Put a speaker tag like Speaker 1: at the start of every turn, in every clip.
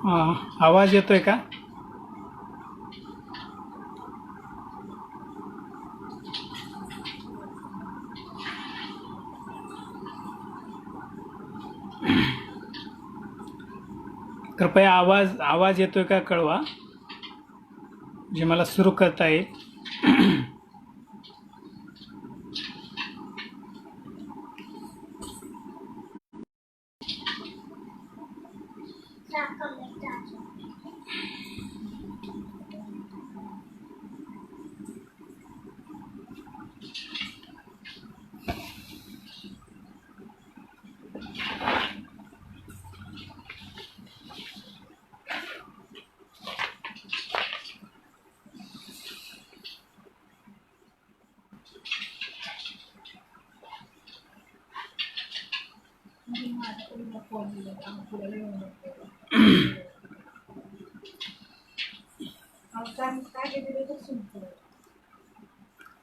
Speaker 1: आवाज येतोय का? कृपया आवाज आवाज येतोय का कळवा, जे मला सुरू करता येईल.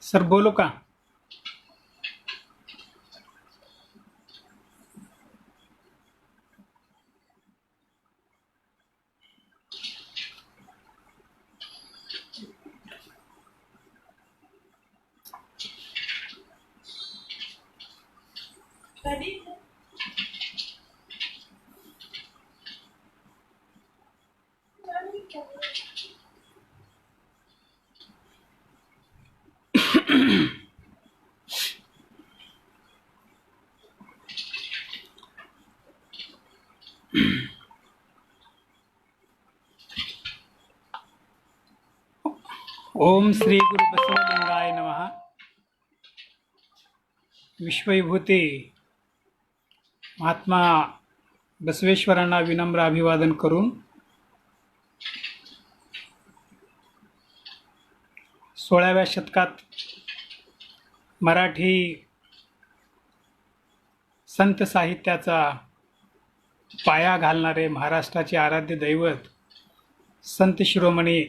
Speaker 1: सर बोलू का? ओम श्री गुरु बसवलिंगाय नमः. विश्वविभूती महात्मा बसवेश्वरांना विनम्र अभिवादन करून 16व्या शतकात मराठी संत साहित्याचा पाया घालणारे महाराष्ट्राचे आराध्य दैवत संत शिरोमणी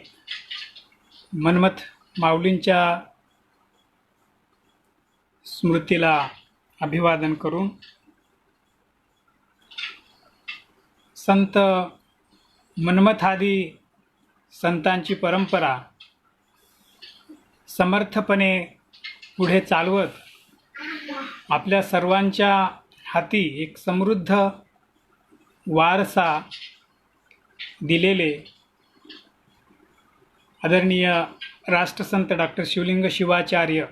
Speaker 1: मन्मथ माऊलींच्या स्मृतीला अभिवादन करून संत मन्मथादी संतांची परंपरा समर्थपणे पुढे चालवत आपल्या सर्वांच्या हाती एक समृद्ध वारसा दिलेले आदरणीय राष्ट्रसंत डॉक्टर शिवलिंग शिवाचार्य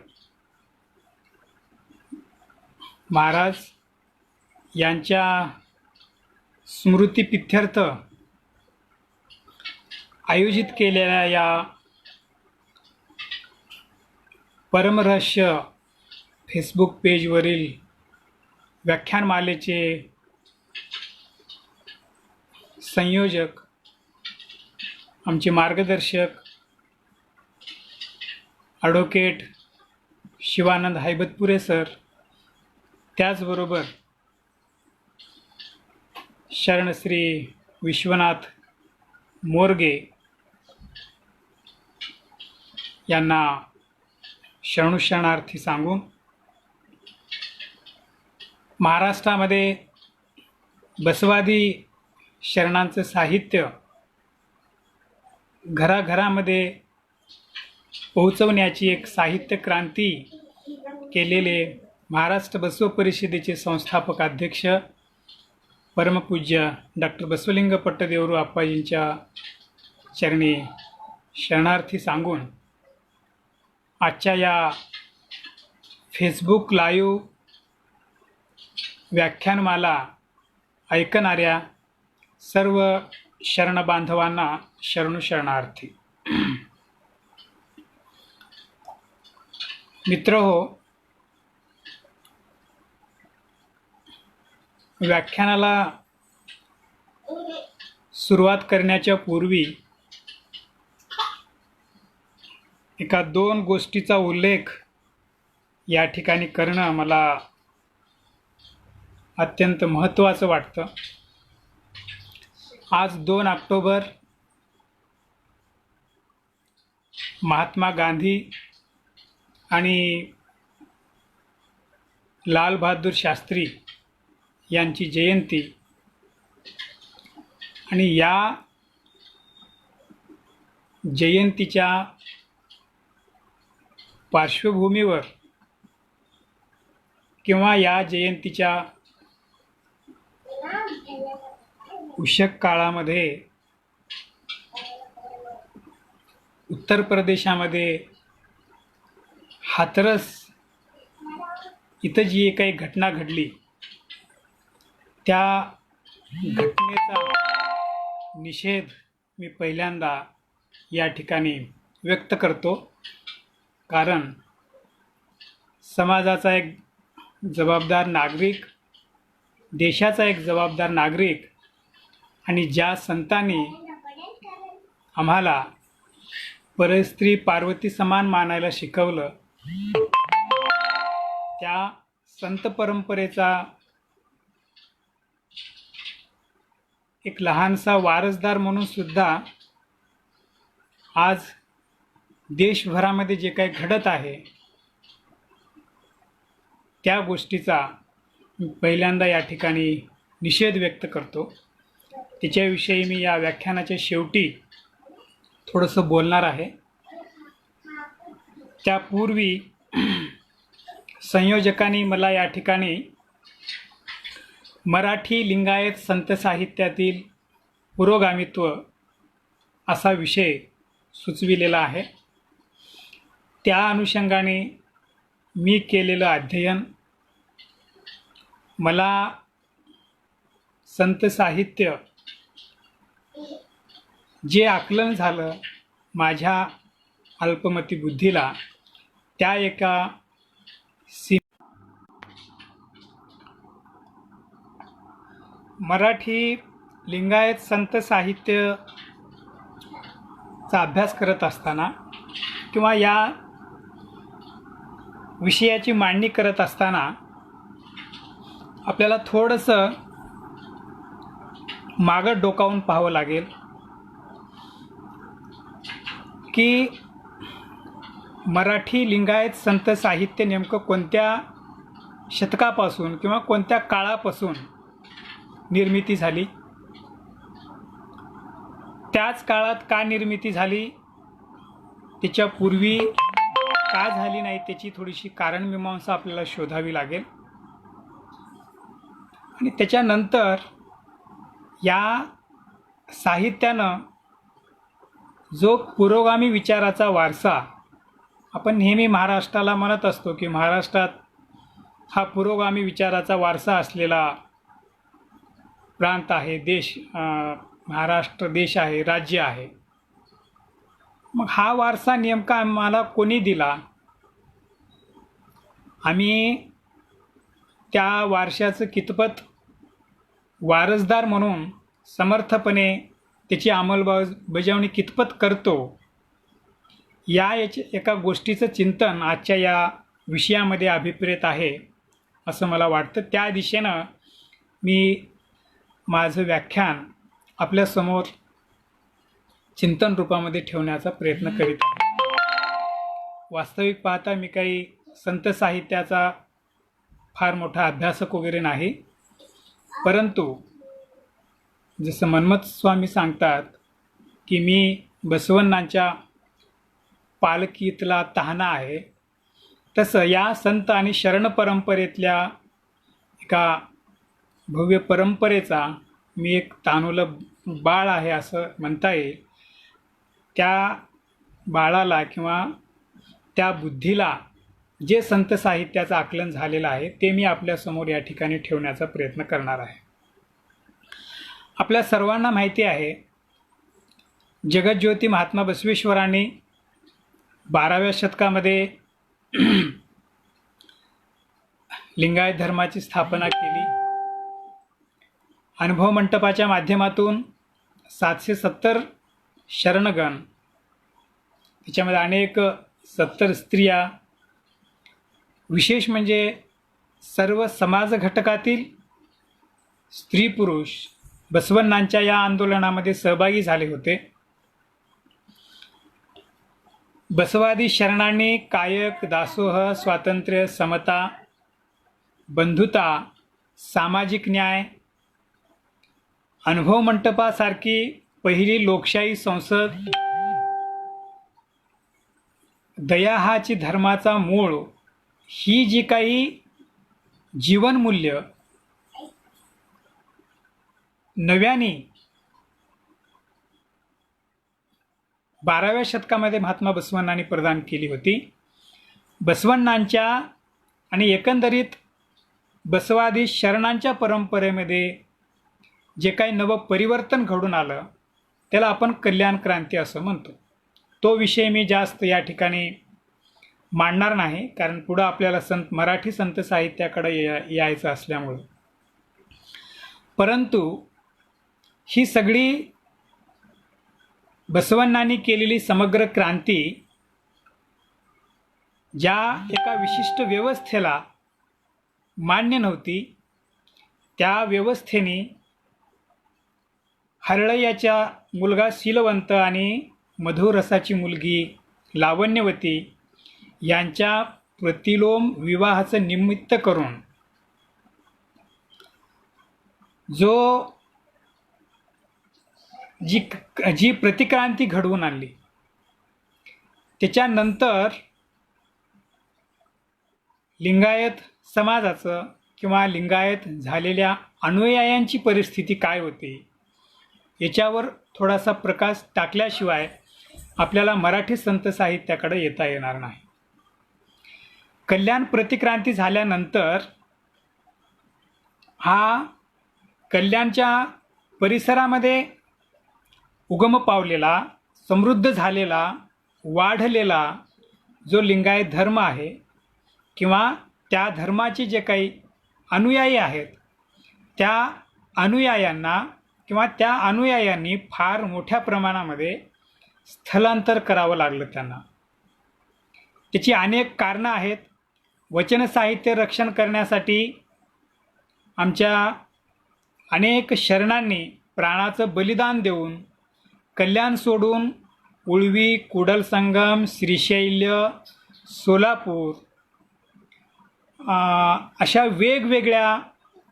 Speaker 1: महाराज यांच्या स्मृतिप्रीत्यर्थ आयोजित केलेल्या या परमरहस्य फेसबुक पेजवरील व्याख्यानमालेचे संयोजक, आमचे मार्गदर्शक ॲडव्होकेट शिवानंद हैबतपुरे सर, त्याचबरोबर शरणश्री विश्वनाथ मोरगे यांना शरणुशरणार्थी सांगून महाराष्ट्रामध्ये बसवादी शरणांचं साहित्य घराघरामध्ये पोहोचवण्याची एक साहित्य क्रांती केलेले महाराष्ट्र बसव परिषदेचे संस्थापक अध्यक्ष परमपूज्य डॉक्टर बसवलिंग पट्टदेवरू आप्पाजींच्या चरणी शरणार्थी सांगून आजच्या या फेसबुक लाईव्ह व्याख्यानमाला ऐकणाऱ्या सर्व शरण बांधवांना शरणुशरणार्थी. मित्रहो, व्याख्यानाला सुरुवात करण्याच्या पूर्वी एका 2 गोष्टीचा उल्लेख या ठिकाणी करणं मला अत्यंत महत्त्वाचं वाटतं. आज 2 ऑक्टोबर महात्मा गांधी आणि लाल बहादूर शास्त्री यांची जयंती, आणि या जयंतीच्या पार्श्वभूमीवर किंवा या जयंतीच्या उषक काळामध्ये उत्तर प्रदेशामध्ये हाथरस इथं जी काही घटना घडली त्या घटनेचा निषेध मी पहिल्यांदा या ठिकाणी व्यक्त करतो, कारण समाजाचा एक जबाबदार नागरिक, देशाचा एक जबाबदार नागरिक आणि ज्या संतांनी आम्हाला परस्त्री पार्वती समान मानायला शिकवलं, त्या संत परंपरेचा एक लहानसा वारसदार म्हणून सुद्धा आज देशभरामध्ये जे काही घडत आहे त्या गोष्टीचा पहिल्यांदा या ठिकाणी निषेध व्यक्त करतो. त्याच्याविषयी मी या व्याख्यानाच्या शेवटी थोडंसं बोलणार आहे. त्यापूर्वी संयोजकांनी मला या ठिकाणी मराठी लिंगायत संत साहित्यातील पुरोगामित्व असा विषय सुचविलेला आहे. त्या अनुषंगाने मी केलेलं अध्ययन, मला संत साहित्य जे आकलन झालं माझ्या अल्पमती बुद्धीला, त्या एका मराठी लिंगायत संत साहित्याचा अभ्यास करत असताना किंवा या विषयाची मांडणी करत असताना आपल्याला थोडंसं मागं डोकावून पाहावं लागेल की मराठी लिंगायत संत साहित्य नेमकं कोणत्या शतकापासून किंवा कोणत्या काळापासून निर्मिती झाली, त्याच काळात का निर्मिती झाली, त्याच्यापूर्वी का झाली नाही, त्याची थोडीशी कारणमीमांसा आपल्याला शोधावी लागेल. आणि त्याच्यानंतर या साहित्यानं जो पुरोगामी विचाराचा वारसा, आपण नेहमी महाराष्ट्राला म्हणत असतो की महाराष्ट्रात हा पुरोगामी विचाराचा वारसा असलेला प्रांत आहे, देश, महाराष्ट्र देश आहे, राज्य आहे. मग हा वारसा नेमका आम्हाला कोणी दिला, आम्ही त्या वारशाचं कितपत वारसदार म्हणून समर्थपणे त्याची अंमलबजावणी कितपत करतो, याच्या एका गोष्टीचं चिंतन आजच्या या विषयामध्ये अभिप्रेत आहे असं मला वाटतं. त्या दिशेनं मी माझं व्याख्यान आपल्यासमोर चिंतन रूपामध्ये ठेवण्याचा प्रयत्न करीत आहे. वास्तविक पाहता मी काही संत साहित्याचा फार मोठा अभ्यासक वगैरे नाही, परंतु जसं मन्मथ स्वामी सांगतात की मी बसवण्णांच्या पालखीतला तहाना आहे, तसं या संत आणि शरण परंपरेतल्या एका भव्य परंपरेचा मी एक तानुलं बाळ आहे असं म्हणता येईल. त्या बाळाला किंवा त्या बुद्धीला जे संत साहित्याचं आकलन झालेलं आहे ते मी आपल्यासमोर या ठिकाणी ठेवण्याचा प्रयत्न करणार आहे. आपल्या सर्वांना माहिती आहे, जगज्योती महात्मा बसवेश्वरांनी 12व्या शतकामध्ये लिंगायत धर्माची स्थापना केली. अनुभव मंटपाच्या माध्यमातून 770 शरणगण, त्याच्यामध्ये अनेक 70 स्त्रिया, विशेष म्हणजे सर्व समाज घटकातील स्त्री पुरुष बसवण्णांच्या या आंदोलनामध्ये सहभागी झाले होते. बसवादी शरणांनी कायक, दासोह, स्वातंत्र्य, समता, बंधुता, सामाजिक न्याय, अनुभव मंटपासारखी पहिली लोकशाही संसद दया हाची धर्माचा मूळ ही जी काही जीवनमूल्य नव्याने 12व्या शतकामध्ये महात्मा बसवण्णांनी प्रदान केली होती. बसवण्णांच्या आणि एकंदरीत बसवादी शरणांच्या परंपरेमध्ये जे काही नवं परिवर्तन घडून आलं त्याला आपण कल्याण क्रांती असं म्हणतो. तो विषय मी जास्त या ठिकाणी मांडणार नाही, कारण पुढं आपल्याला मराठी संत साहित्याकडे यायचं असल्यामुळं. परंतु ही सगळी बसवण्णांनी केलेली समग्र क्रांती ज्या एका विशिष्ट व्यवस्थेला मान्य नव्हती, त्या व्यवस्थेने हरळय्याचा मुलगा शीलवंत आणि मधुरसाची मुलगी लावण्यवती यांच्या प्रतिलोम विवाहाचं निमित्त करून जी प्रतिक्रांती घडवून आणली, त्याच्यानंतर लिंगायत समाजाचं किंवा लिंगायत झालेल्या अनुयायांची परिस्थिती काय होती याच्यावर थोडासा प्रकाश टाकल्याशिवाय आपल्याला मराठी संत साहित्याकडे येता येणार नाही. कल्याण प्रतिक्रांती झाल्यानंतर हा कल्याणच्या परिसरामध्ये उगम पावलेला, समृद्ध झालेला, वाढलेला जो लिंगायत धर्म आहे किंवा त्या धर्माचे जे काही अनुयायी आहेत त्या अनुयायांना किंवा त्या अनुयायांनी फार मोठ्या प्रमाणामध्ये स्थलांतर करावं लागलं त्यांना. त्याची अनेक कारणं आहेत. वचन साहित्य रक्षण करण्यासाठी आमच्या अनेक शरणांनी प्राणाचं बलिदान देऊन कल्याण सोडून उळवी, कुडलसंगम, श्रीशैल्य, सोलापूर अशा वेगवेगळ्या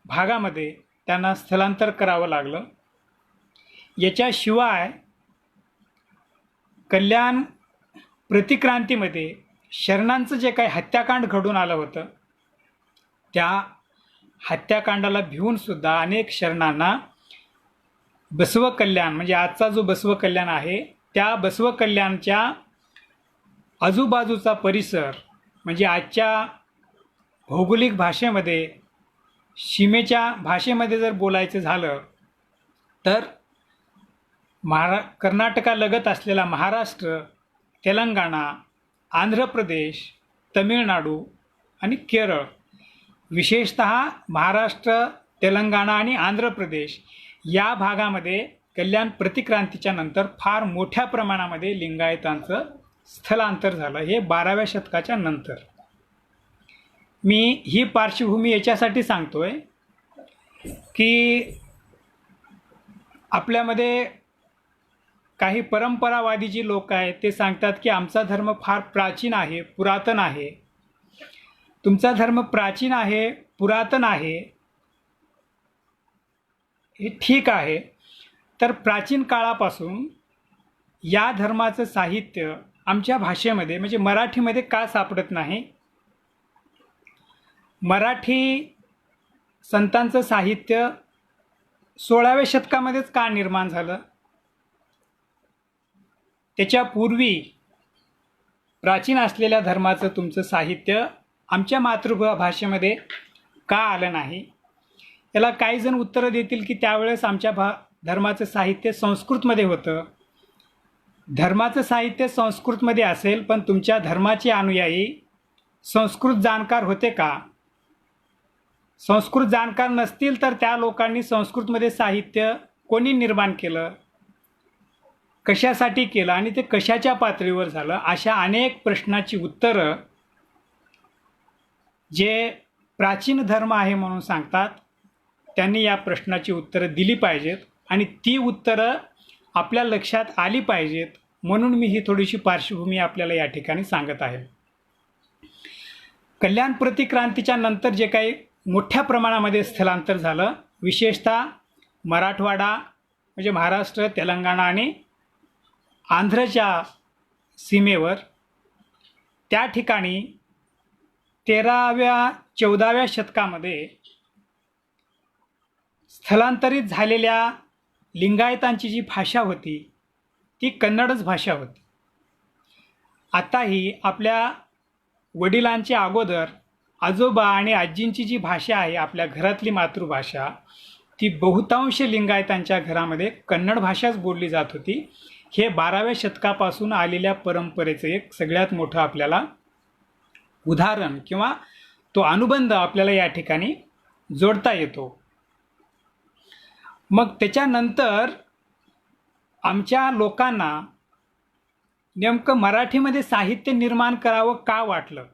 Speaker 1: भागामध्ये त्यांना स्थलांतर करावं लागलं. याच्याशिवाय कल्याण प्रतिक्रांतीमध्ये शरणांचं जे काही हत्याकांड घडून आलं होतं त्या हत्याकांडाला भिवूनसुद्धा अनेक शरणांना बसव कल्याण म्हणजे आजचा जो बसव कल्याण आहे त्या बसव कल्याणच्या आजूबाजूचा परिसर म्हणजे आजच्या भौगोलिक भाषेमध्ये सीमेच्या भाषेमध्ये जर बोलायचं झालं तर कर्नाटकालगत असलेला महाराष्ट्र, तेलंगणा, आंध्र प्रदेश, तमिळनाडू आणि केरळ, विशेषतः महाराष्ट्र, तेलंगणा आणि आंध्र प्रदेश या भागामध्ये कल्याण प्रतिक्रांतीच्या नंतर फार मोठ्या प्रमाणामध्ये लिंगायतांचं स्थलांतर झालं. हे 12व्या शतकाच्या नंतर. मी ही पार्श्वभूमी याच्यासाठी सांगतोय की आपल्यामध्ये काही परंपरावादी जी लोक आहेत ते सांगतात की आमचा धर्म फार प्राचीन आहे, पुरातन आहे. तुमचा धर्म प्राचीन आहे, पुरातन आहे, हे ठीक आहे. तर प्राचीन काळापासून या धर्माचं साहित्य आमच्या भाषेमध्ये म्हणजे मराठीमध्ये का सापडत नाही? मराठी संतांचं साहित्य 16व्या शतकामध्येच का निर्माण झालं? त्याच्यापूर्वी प्राचीन असलेल्या धर्माचं तुमचं साहित्य आमच्या मातृभाषेमध्ये का आलं नाही? याला काही जण उत्तरं देतील की त्यावेळेस आमच्या धर्माचं साहित्य संस्कृतमध्ये होतं. धर्माचं साहित्य संस्कृतमध्ये असेल पण तुमच्या धर्माचे अनुयायी संस्कृत जाणकार होते का? संस्कृत जाणकार नसतील तर त्या लोकांनी संस्कृतमध्ये साहित्य कोणी निर्माण केलं, कशासाठी केलं आणि ते कशाच्या पातळीवर झालं? अशा अनेक प्रश्नाची उत्तरं जे प्राचीन धर्म आहे म्हणून सांगतात त्यांनी या प्रश्नाची उत्तरं दिली पाहिजेत आणि ती उत्तरं आपल्या लक्षात आली पाहिजेत. म्हणून मी ही थोडीशी पार्श्वभूमी आपल्याला या ठिकाणी सांगत आहे. कल्याण प्रतिक्रांतीच्या नंतर जे काही मोठ्या प्रमाणामध्ये स्थलांतर झालं, विशेषतः मराठवाडा म्हणजे महाराष्ट्र, तेलंगणा आणि आंध्रच्या सीमेवर त्या ठिकाणी 13व्या-14व्या शतकामध्ये स्थलांतरित झालेल्या लिंगायतांची जी भाषा होती ती कन्नडच भाषा होती. आताही आपल्या वडिलांच्या अगोदर आजोबा आणि आजींची जी भाषा आहे, आपल्या घरातली मातृभाषा, ती बहुतांश लिंगायतांच्या घरामध्ये कन्नड भाषाच बोलली जात होती. हे 12व्या शतकापासून आलेल्या परंपरेचं एक सगळ्यात मोठं आपल्याला उदाहरण किंवा तो अनुबंध आपल्याला या ठिकाणी जोडता येतो. मग त्याच्यानंतर आमच्या लोकांना नेमकं मराठीमध्ये साहित्य निर्माण करावं का वाटलं,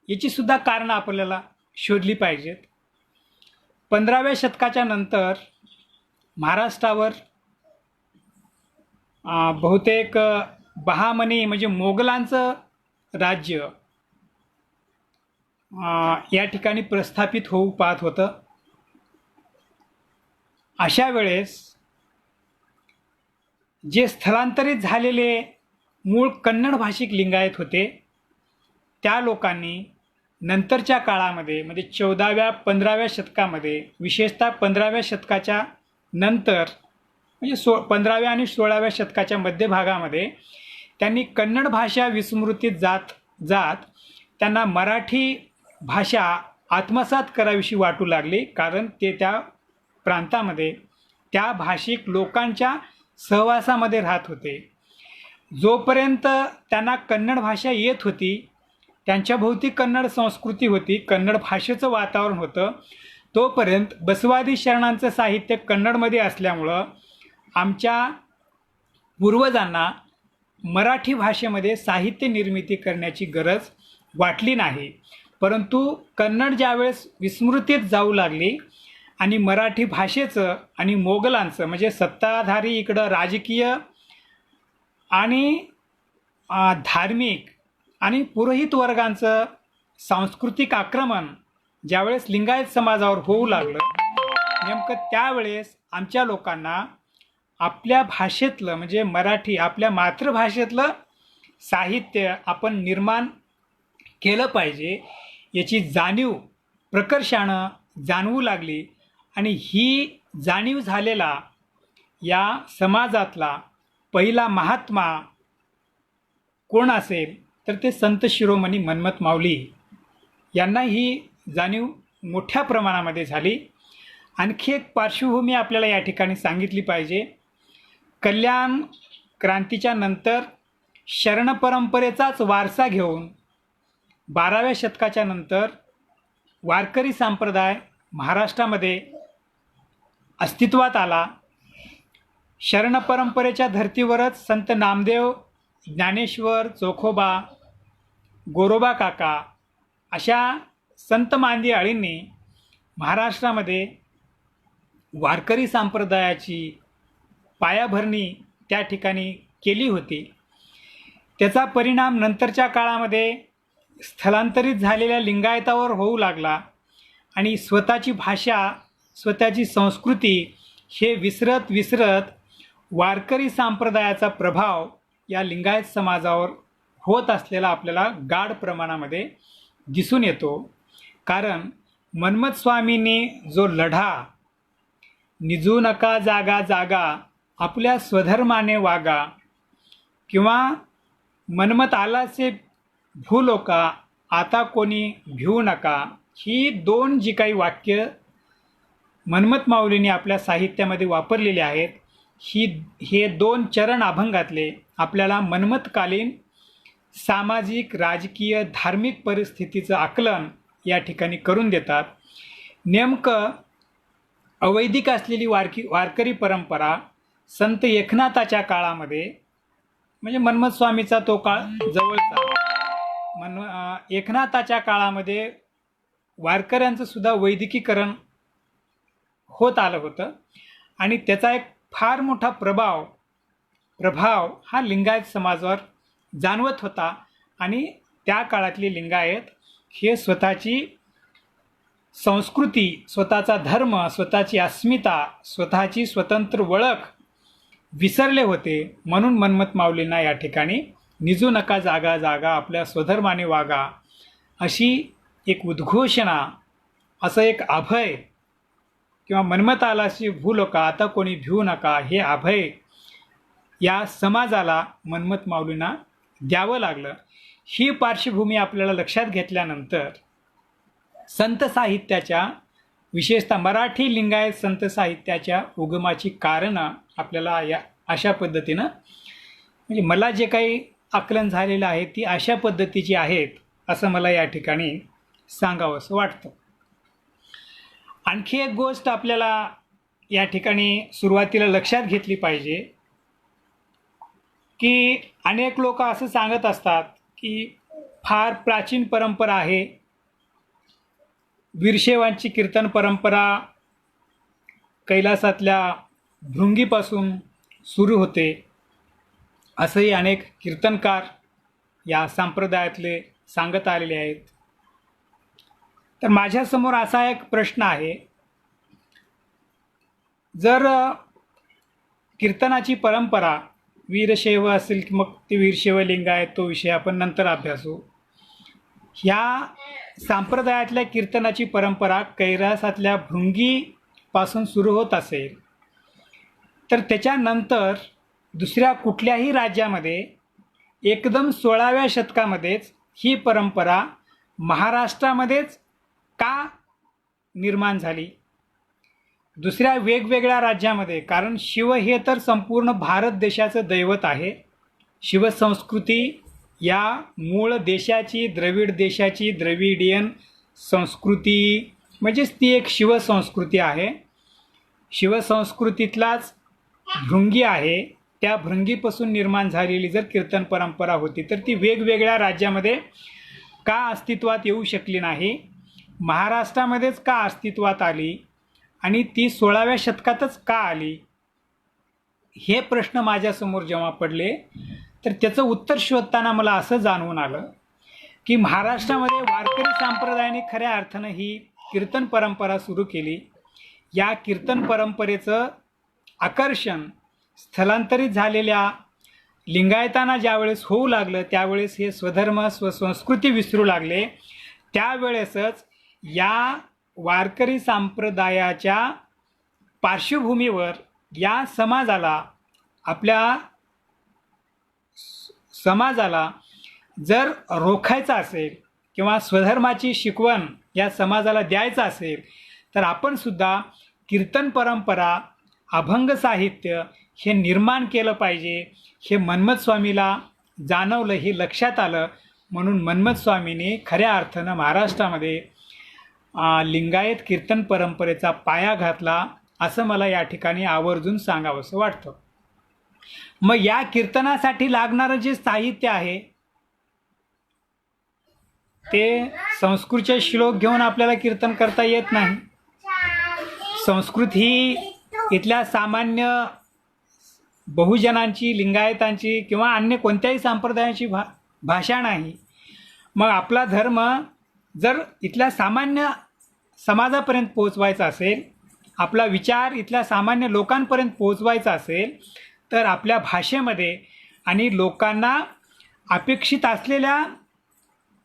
Speaker 1: याची सुद्धा कारणं आपल्याला शोधली पाहिजेत. 15व्या शतकाच्या नंतर महाराष्ट्रावर बहुतेक बहामनी म्हणजे मोगलांचं राज्य या ठिकाणी प्रस्थापित होऊ पाहत होतं. अशा वेळेस जे स्थलांतरित झालेले मूळ कन्नड भाषिक लिंगायत होते, त्या लोकांनी नंतरच्या काळामध्ये म्हणजे 14व्या-15व्या शतकामध्ये, विशेषतः 15व्या शतकाच्या नंतर म्हणजे 15व्या आणि 16व्या शतकाच्या मध्यभागामध्ये त्यांनी कन्नड भाषा विस्मृतीत जात त्यांना मराठी भाषा आत्मसात करावीशी वाटू लागली. कारण ते त्या प्रांतामध्ये त्या भाषिक लोकांच्या सहवासामध्ये राहत होते. जोपर्यंत त्यांना कन्नड भाषा येत होती, त्यांच्याभोवती कन्नड संस्कृती होती, कन्नड भाषेचं वातावरण होतं, तोपर्यंत बसवादी शरणांचं साहित्य कन्नडमध्ये असल्यामुळं आमच्या पूर्वजांना मराठी भाषेमध्ये साहित्य निर्मिती करण्याची गरज वाटली नाही. परंतु कन्नड ज्यावेळेस विस्मृतीत जाऊ लागली आणि मराठी भाषेचं आणि मोगलांचं म्हणजे सत्ताधारी इकडं राजकीय आणि धार्मिक आणि पुरोहित वर्गांचं सांस्कृतिक आक्रमण ज्यावेळेस लिंगायत समाजावर होऊ लागलं, नेमकं त्यावेळेस आमच्या लोकांना आपल्या भाषेतलं म्हणजे मराठी आपल्या मातृभाषेतलं साहित्य आपण निर्माण केलं पाहिजे याची जाणीव प्रकर्षानं जाणवू लागली. आणि ही जाणीव झालेला या समाजातला पहिला महात्मा कोण असेल तर ते संत शिरोमणी मन्मथ माऊली यांना ही जाणीव मोठ्या प्रमाणामध्ये झाली. आणखी एक पार्श्वभूमी आपल्याला या ठिकाणी सांगितली पाहिजे. कल्याण क्रांतीच्या नंतर शरण परंपरेचाच वारसा घेऊन 12व्या शतकाच्या नंतर वारकरी संप्रदाय महाराष्ट्रामध्ये अस्तित्वात आला. शरण परंपरेच्या धर्तीवरच संत नामदेव, ज्ञानेश्वर, चोखोबा, गोरोबा काका अशा संत मांदियाळींनी महाराष्ट्रामध्ये वारकरी संप्रदायाची पायाभरणी त्या ठिकाणी केली होती. त्याचा परिणाम नंतरच्या काळामध्ये स्थलांतरित झालेल्या लिंगायतावर होऊ लागला आणि स्वतःची भाषा, स्वतःची संस्कृती हे विसरत वारकरी संप्रदायाचा प्रभाव या लिंगायत समाजावर होत असलेला आपल्याला गाढ प्रमाणामध्ये दिसून येतो. कारण मन्मथ स्वामींनी जो लढा निजू नका जागा जागा आपल्या स्वधर्माने वागा किंवा मन्मथ आलासे भूलोका आता कोणी भिवू नका, ही दोन जी काही वाक्य मन्मथ माऊलींनी आपल्या साहित्यामध्ये वापरलेले आहेत, हे दोन चरण अभंगातले आपल्याला मन्मथकालीन सामाजिक, राजकीय, धार्मिक परिस्थितीचं आकलन या ठिकाणी करून देतात. नेमकं अवैदिक असलेली वारकरी परंपरा संत एकनाथाच्या काळामध्ये म्हणजे मन्मथ स्वामीचा तो काळ जवळचा, एकनाथाच्या काळामध्ये वारकऱ्यांचं सुद्धा वैदिकीकरण होत आलं होतं आणि त्याचा एक फार मोठा प्रभाव हा लिंगायत समाजावर जाणवत होता. आणि त्या काळातले लिंगायत हे स्वतःची संस्कृती, स्वतःचा धर्म, स्वतःची अस्मिता, स्वतःची स्वतंत्र ओळख विसरले होते. म्हणून मन्मथ माऊलींना या ठिकाणी निजू नका जागा जागा आपल्या स्वधर्माने वागा, अशी एक उद्घोषणा, असं एक अभय किंवा मन्मथालाशी भूलो का आता कोणी भिवू नका, हे अभय या समाजाला मन्मथ माऊलींना द्यावं लागलं. ही पार्श्वभूमी आपल्याला लक्षात घेतल्यानंतर संत साहित्याच्या, विशेषतः मराठी लिंगायत संत साहित्याच्या उगमाची कारणं आपल्याला या अशा पद्धतीनं, म्हणजे मला जे काही आकलन झालेलं आहे ती अशा पद्धतीची आहेत असं मला या ठिकाणी सांगावंसं वाटतं. आणखी एक गोष्ट आपल्याला या ठिकाणी सुरुवातीला लक्षात घेतली पाहिजे की अनेक लोक असं सांगत असतात की फार प्राचीन परंपरा आहे, वीरशैवांची कीर्तन परंपरा कैलासातल्या भृंगीपासून सुरू होते, असंही अनेक कीर्तनकार या संप्रदायातले सांगत आलेले आहेत. तर माझ्यासमोर असा एक प्रश्न आहे, जर कीर्तनाची परंपरा वीरशैव असेल की मग ते वीरशैव लिंगायत, तो विषय आपण नंतर अभ्यासू, ह्या संप्रदायातल्या कीर्तनाची परंपरा कैलासातल्या भृंगीपासून सुरू होत असेल तर त्याच्यानंतर दुसऱ्या कुठल्याही राज्यामध्ये एकदम 16व्या शतकामध्येच ही परंपरा महाराष्ट्रामध्येच का निर्माण झाली, दुसऱ्या वेगवेगळ्या राज्यामध्ये? कारण शिव हे तर संपूर्ण भारत देशाचं दैवत आहे. शिवसंस्कृती या मूळ देशाची, द्रविड देशाची, द्रविडियन संस्कृती म्हणजेच ती एक शिवसंस्कृती आहे. शिवसंस्कृतीतलाच भृंगी आहे, त्या भृंगीपासून निर्माण झालेली जर कीर्तन परंपरा होती तर ती वेगवेगळ्या राज्यामध्ये का अस्तित्वात येऊ शकली नाही, महाराष्ट्रामध्येच का अस्तित्वात आली आणि ती 16व्या शतकातच का आली, हे प्रश्न माझ्यासमोर जेव्हा पडले तर त्याचं उत्तर शोधताना मला असं जाणवून आलं की महाराष्ट्रामध्ये वारकरी संप्रदायाने खऱ्या अर्थानं ही कीर्तन परंपरा सुरू केली. या कीर्तन परंपरेचं आकर्षण स्थलांतरित झालेल्या लिंगायतांना ज्यावेळेस होऊ लागलं त्यावेळेस हे स्वधर्म स्वसंस्कृती विसरू लागले. त्यावेळेसच या वारकरी संप्रदायाच्या पार्श्वभूमीवर या समाजाला, आपल्या समाजाला जर रोखायचं असेल किंवा स्वधर्माची शिकवण या समाजाला द्यायचं असेल तर आपण सुद्धा कीर्तन परंपरा, अभंग साहित्य हे निर्माण केलं पाहिजे. हे मन्मथ स्वामीला जाणवलं, हे लक्षात आलं, म्हणून मन्मथ स्वामीने खऱ्या अर्थानं महाराष्ट्रामध्ये लिंगायत कीर्तन परंपरेचा पाया घातला असं मला या ठिकाणी आवर्जून सांगावंसं वाटतं. मग या कीर्तनासाठी लागणारं जे साहित्य आहे ते संस्कृतचे श्लोक घेऊन आपल्याला कीर्तन करता येत नाही. संस्कृत ही इथल्या सामान्य बहुजनांची, लिंगायतांची किंवा अन्य कोणत्याही संप्रदायाची भाषा नाही. मग आपला धर्म जर इथल्या सामान्य समाजापर्यंत पोहोचवायचा असेल, आपला विचार इथल्या सामान्य लोकांपर्यंत पोहोचवायचा असेल तर आपल्या भाषेमध्ये आणि लोकांना अपेक्षित असलेल्या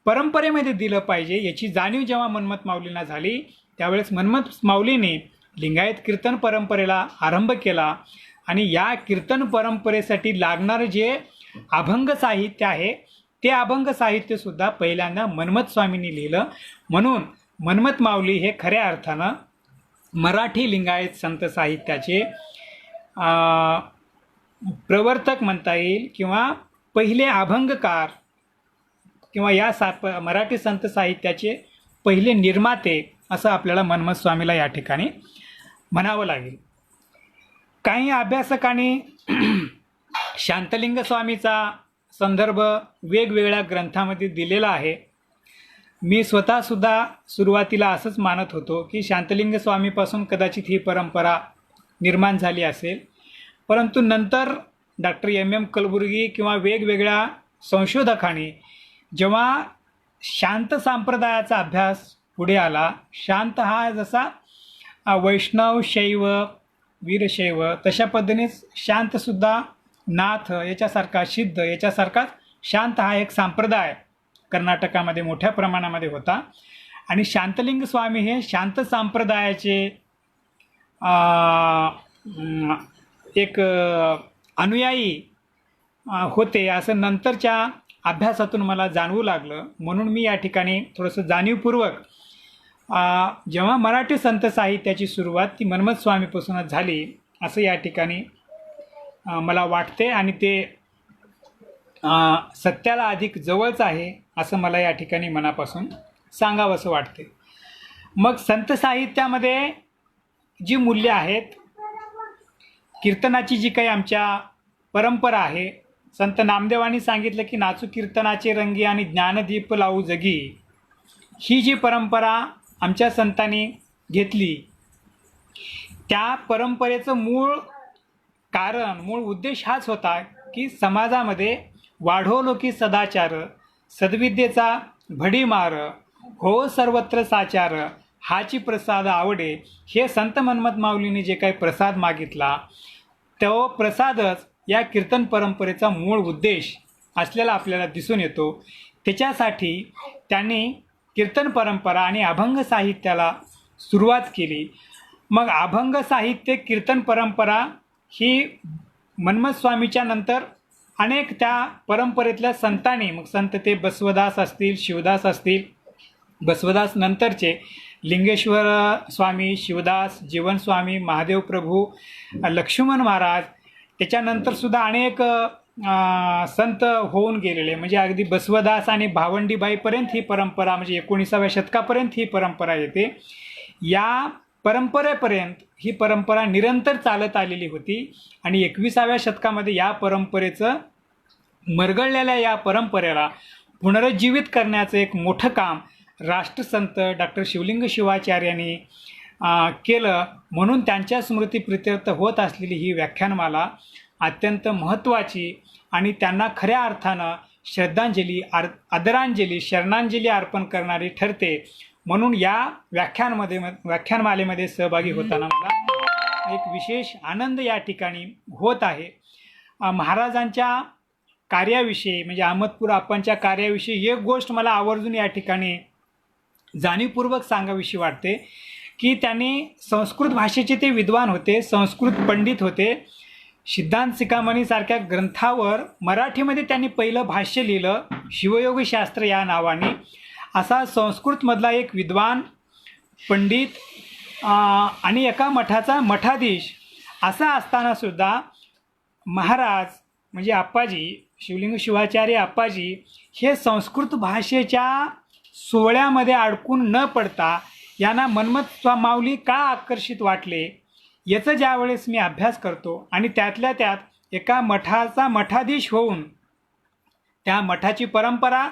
Speaker 1: परंपरेमध्ये दिलं पाहिजे. याची जाणीव जेव्हा मन्मथ माऊलींना झाली त्यावेळेस मन्मथ माऊलींनी लिंगायत कीर्तन परंपरेला आरंभ केला आणि या कीर्तन परंपरेसाठी लागणारं जे अभंग साहित्य आहे ते अभंग साहित्यसुद्धा पहिल्यांदा मन्मथ स्वामींनी लिहिलं. म्हणून मन्मथ माऊली हे खऱ्या अर्थानं मराठी लिंगायत संत साहित्याचे प्रवर्तक म्हणता येईल किंवा पहिले अभंगकार किंवा या मराठी संत साहित्याचे पहिले निर्माते असं आपल्याला मन्मथ स्वामीला या ठिकाणी म्हणावं लागेल. काही अभ्यासकांनी शांतलिंग स्वामीचा संदर्भ वेगवेगळ्या ग्रंथामध्ये दिलेला आहे. मी स्वतःसुद्धा सुरुवातीला असंच मानत होतो की शांतलिंग स्वामीपासून कदाचित ही परंपरा निर्माण झाली असेल, परंतु नंतर डॉक्टर MM कलबुर्गी किंवा वेगवेगळ्या संशोधकांनी जेव्हा शांत संप्रदायाचा अभ्यास पुढे आला, शांत हा जसा वैष्णव, शैव, वीरशैव तशा पद्धतीनेच शांतसुद्धा नाथ याच्यासारखा, सिद्ध याच्यासारखाच शांत हा एक संप्रदाय कर्नाटकामध्ये मोठ्या प्रमाणामध्ये होता आणि शांतलिंग स्वामी हे शांत संप्रदायाचे एक अनुयायी होते असं नंतरच्या अभ्यासातून मला जाणवू लागलं. म्हणून मी या ठिकाणी थोडंसं जाणीवपूर्वक जेव्हा मराठी संत साहित्याची सुरुवात ती मन्मथ स्वामीपासूनच झाली असं या ठिकाणी मला वाटते आणि ते सत्याला अधिक जवळच आहे असं मला या ठिकाणी मनापासून सांगावंसं वाटते. मग संत साहित्यामध्ये जी मूल्य आहेत, कीर्तनाची जी काही आमच्या परंपरा आहे, संत नामदेवांनी सांगितलं की नाचू कीर्तनाचे रंगी आणि ज्ञानदीप लावू जगी, ही जी परंपरा आमच्या संतांनी घेतली त्या परंपरेचं मूळ कारण, मूळ उद्देश हाच होता की समाजामध्ये वाढवलो की सदाचार, सद्विद्येचा भडीमार, हो सर्वत्र साचार, हाची प्रसाद आवडे. हे संत मन्मथ माऊलीने जे काही प्रसाद मागितला तो प्रसादच या कीर्तन परंपरेचा मूळ उद्देश असलेला आपल्याला दिसून येतो. त्याच्यासाठी त्यांनी कीर्तन परंपरा आणि अभंग साहित्याला सुरुवात केली. मग अभंग साहित्य, कीर्तन परंपरा ही मन्मथ स्वामीच्या नंतर अनेक त्या परंपरेतल्या संतांनी, मग संत ते बसवदास असतील, शिवदास असतील, बसवदास नंतरचे लिंगेश्वर स्वामी, शिवदास, जीवनस्वामी, महादेव प्रभू, लक्ष्मण महाराज, त्याच्यानंतरसुद्धा अनेक संत होऊन गेलेले. म्हणजे अगदी बसवदास आणि भावंडीबाईपर्यंत ही परंपरा, म्हणजे 19व्या शतकापर्यंत ही परंपरा येते. या परंपरेपर्यंत ही परंपरा निरंतर चालत आलेली होती आणि 21व्या शतकामध्ये या परंपरेचं, मरगळलेल्या या परंपरेला पुनरुज्जीवित करण्याचं एक मोठं काम राष्ट्रसंत डॉक्टर शिवलिंग शिवाचार्यांनी केलं. म्हणून त्यांच्या स्मृतीप्रित्यर्थ होत असलेली ही व्याख्यानमाला अत्यंत महत्त्वाची आणि त्यांना खऱ्या अर्थानं श्रद्धांजली, आदरांजली, शरणांजली अर्पण करणारी ठरते. म्हणून या व्याख्यानमालेमध्ये सहभागी होताना मला एक विशेष आनंद या ठिकाणी होत आहे. महाराजांच्या कार्याविषयी, म्हणजे अहमदपूर आप्पांच्या कार्याविषयी एक गोष्ट मला आवर्जून या ठिकाणी जाणीवपूर्वक सांगावीशी वाटते की त्यांनी संस्कृत भाषेचे ते विद्वान होते, संस्कृत पंडित होते. सिद्धांत शिखामणीसारख्या ग्रंथावर मराठीमध्ये त्यांनी पहिलं भाष्य लिहिलं, शिवयोगशास्त्र या नावाने. असा संस्कृतमधला एक विद्वान, पंडित आणि एका मठाचा मठाधीश असा असतानासुद्धा महाराज, म्हणजे आप्पाजी, शिवलिंग शिवाचार्य आप्पाजी हे संस्कृत भाषेच्या सोहळ्यामध्ये अडकून न पडता यांना मन्मथ माऊली का आकर्षित वाटले याचा ज्यावेळेस मी अभ्यास करतो आणि त्यातल्या त्यात एका मठाचा मठाधीश होऊन त्या मठाची परंपरा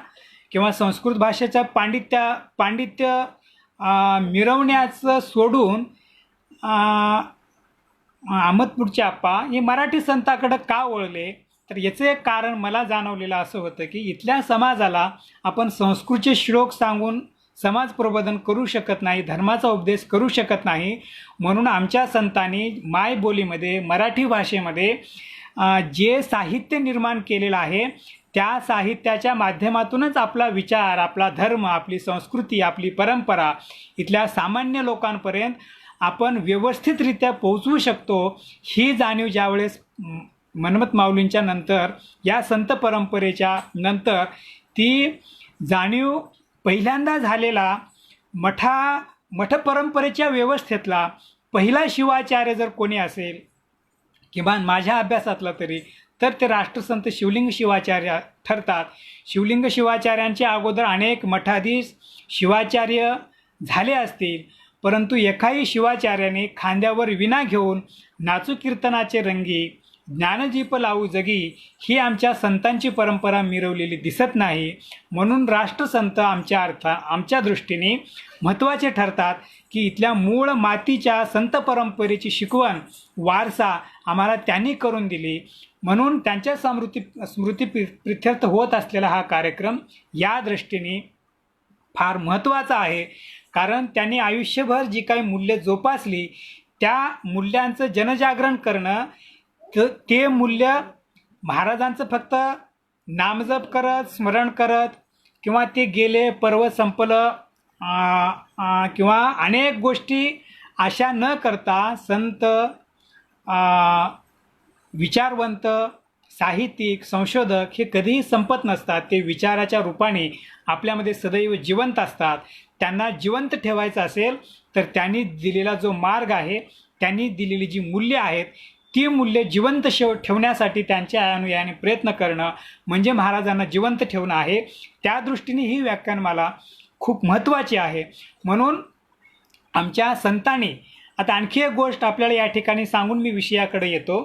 Speaker 1: किंवा संस्कृत भाषेचं पांडित्य मिरवण्याचं सोडून अहमदपूरचे आप्पा हे मराठी संताकडं का वळले, तर याचं एक कारण मला जाणवलेलं असं होतं की इथल्या समाजाला आपण संस्कृतचे श्लोक सांगून समाज प्रबोधन करू शकत नाही, धर्माचा उपदेश करू शकत नाही. म्हणून आमच्या संतांनी मायबोलीमध्ये, मराठी भाषेमध्ये जे साहित्य निर्माण केलेलं आहे त्या साहित्याच्या माध्यमातूनच आपला विचार, आपला धर्म, आपली संस्कृती, आपली परंपरा इथल्या सामान्य लोकांपर्यंत आपण व्यवस्थितरित्या पोहोचवू शकतो. ही जाणीव ज्यावेळेस मन्मथ माऊलींच्या नंतर, या संत परंपरेच्या नंतर ती जाणीव पहिल्यांदा झालेला मठ परंपरेच्या व्यवस्थेतला पहिला शिवाचार्य जर कोणी असेल, किमान माझ्या अभ्यासातला तरी, तर ते राष्ट्रसंत शिवलिंग शिवाचार्य ठरतात. शिवलिंग शिवाचार्यांच्या अगोदर अनेक मठाधीश शिवाचार्य झाले असतील, परंतु एकाही शिवाचार्याने खांद्यावर विणा घेऊन नाचू कीर्तनाचे रंगी, ज्ञानदीप लावू जगी ही आमच्या संतांची परंपरा मिरवलेली दिसत नाही. म्हणून राष्ट्रसंत आमच्या दृष्टीने महत्त्वाचे ठरतात की इथल्या मूळ मातीच्या संत परंपरेची शिकवण, वारसा आम्हाला त्यांनी करून दिली. म्हणून त्यांच्या स्मृतीप्रित्यर्थ होत असलेला हा कार्यक्रम या दृष्टीने फार महत्त्वाचा आहे. कारण त्यांनी आयुष्यभर जी काही मूल्य जोपासली त्या मूल्यांचं जनजागरण करणं, ते मूल्य महाराजांचं फक्त नामजप करत, स्मरण करत, किंवा ते गेले पर्व संपलं, किंवा अनेक गोष्टी अशा न करता संत, विचारवंत, साहित्यिक, संशोधक हे कधीही संपत नसतात. ते विचाराच्या रूपाने आपल्यामध्ये सदैव जिवंत असतात. त्यांना जिवंत ठेवायचं असेल तर त्यांनी दिलेला जो मार्ग आहे, त्यांनी दिलेली जी मूल्ये आहेत, ती मूल्ये जिवंत ठेवण्यासाठी त्यांच्या अनुयायाने प्रयत्न करणं म्हणजे महाराजांना जिवंत ठेवणं आहे. त्या दृष्टीने ही व्याख्यानमाला खूप महत्त्वाची आहे. म्हणून आमच्या संतांनी, आता आणखी एक गोष्ट आपल्याला या ठिकाणी सांगून मी विषयाकडे येतो,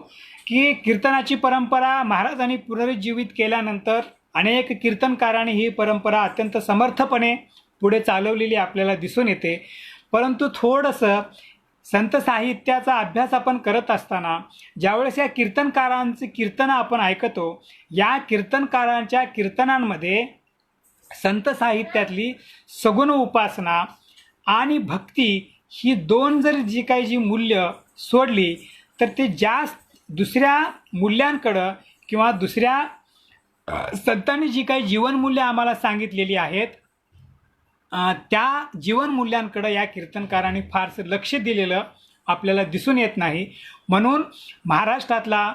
Speaker 1: की कीर्तनाची परंपरा महाराजांनी पुनरुज्जीवित केल्यानंतर अनेक कीर्तनकारांनी ही परंपरा अत्यंत समर्थपणे पुढे चालवलेली आपल्याला दिसून येते. परंतु थोडंसं संत साहित्याचा अभ्यास आपण करत असताना ज्यावेळेस या कीर्तनकारांची कीर्तनं आपण ऐकतो, या कीर्तनकारांच्या कीर्तनांमध्ये संत साहित्यातली सगुण उपासना आणि भक्ती ही दोन जर जी मूल्य सोडली तर ते जास्त दुसऱ्या मूल्यांकडं किंवा दुसऱ्या संतांनी जी काही जीवनमूल्य आम्हाला सांगितलेली आहेत, त्या जीवनमूल्यांकडं या कीर्तनकारांनी फारसं लक्ष दिलेलं आपल्याला दिसून येत नाही. म्हणून महाराष्ट्रातला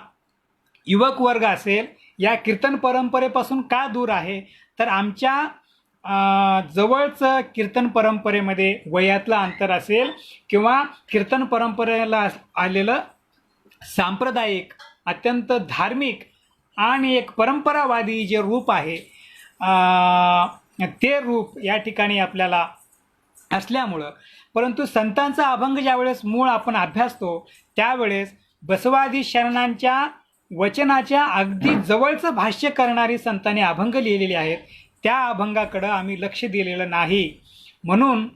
Speaker 1: युवक वर्ग असेल या कीर्तन परंपरेपासून का दूर आहे, तर आमच्या जवळचं कीर्तन परंपरेमध्ये वयातलं अंतर असेल किंवा कीर्तन परंपरेला आलेलं सांप्रदायिक, अत्यंत धार्मिक आणि एक परंपरावादी जे रूप आहे, ते रूप या ठिकाणी आपल्याला असल्यामुळं, परंतु संतांचा अभंग ज्यावेळेस मूळ आपण अभ्यासतो त्यावेळेस बसवादी शरणांच्या वचनाच्या अगदी जवळचं भाष्य करणारी संतांनी अभंग लिहिलेले आहेत. त्या अभंगाकडं आम्ही लक्ष दिलेलं नाही. म्हणून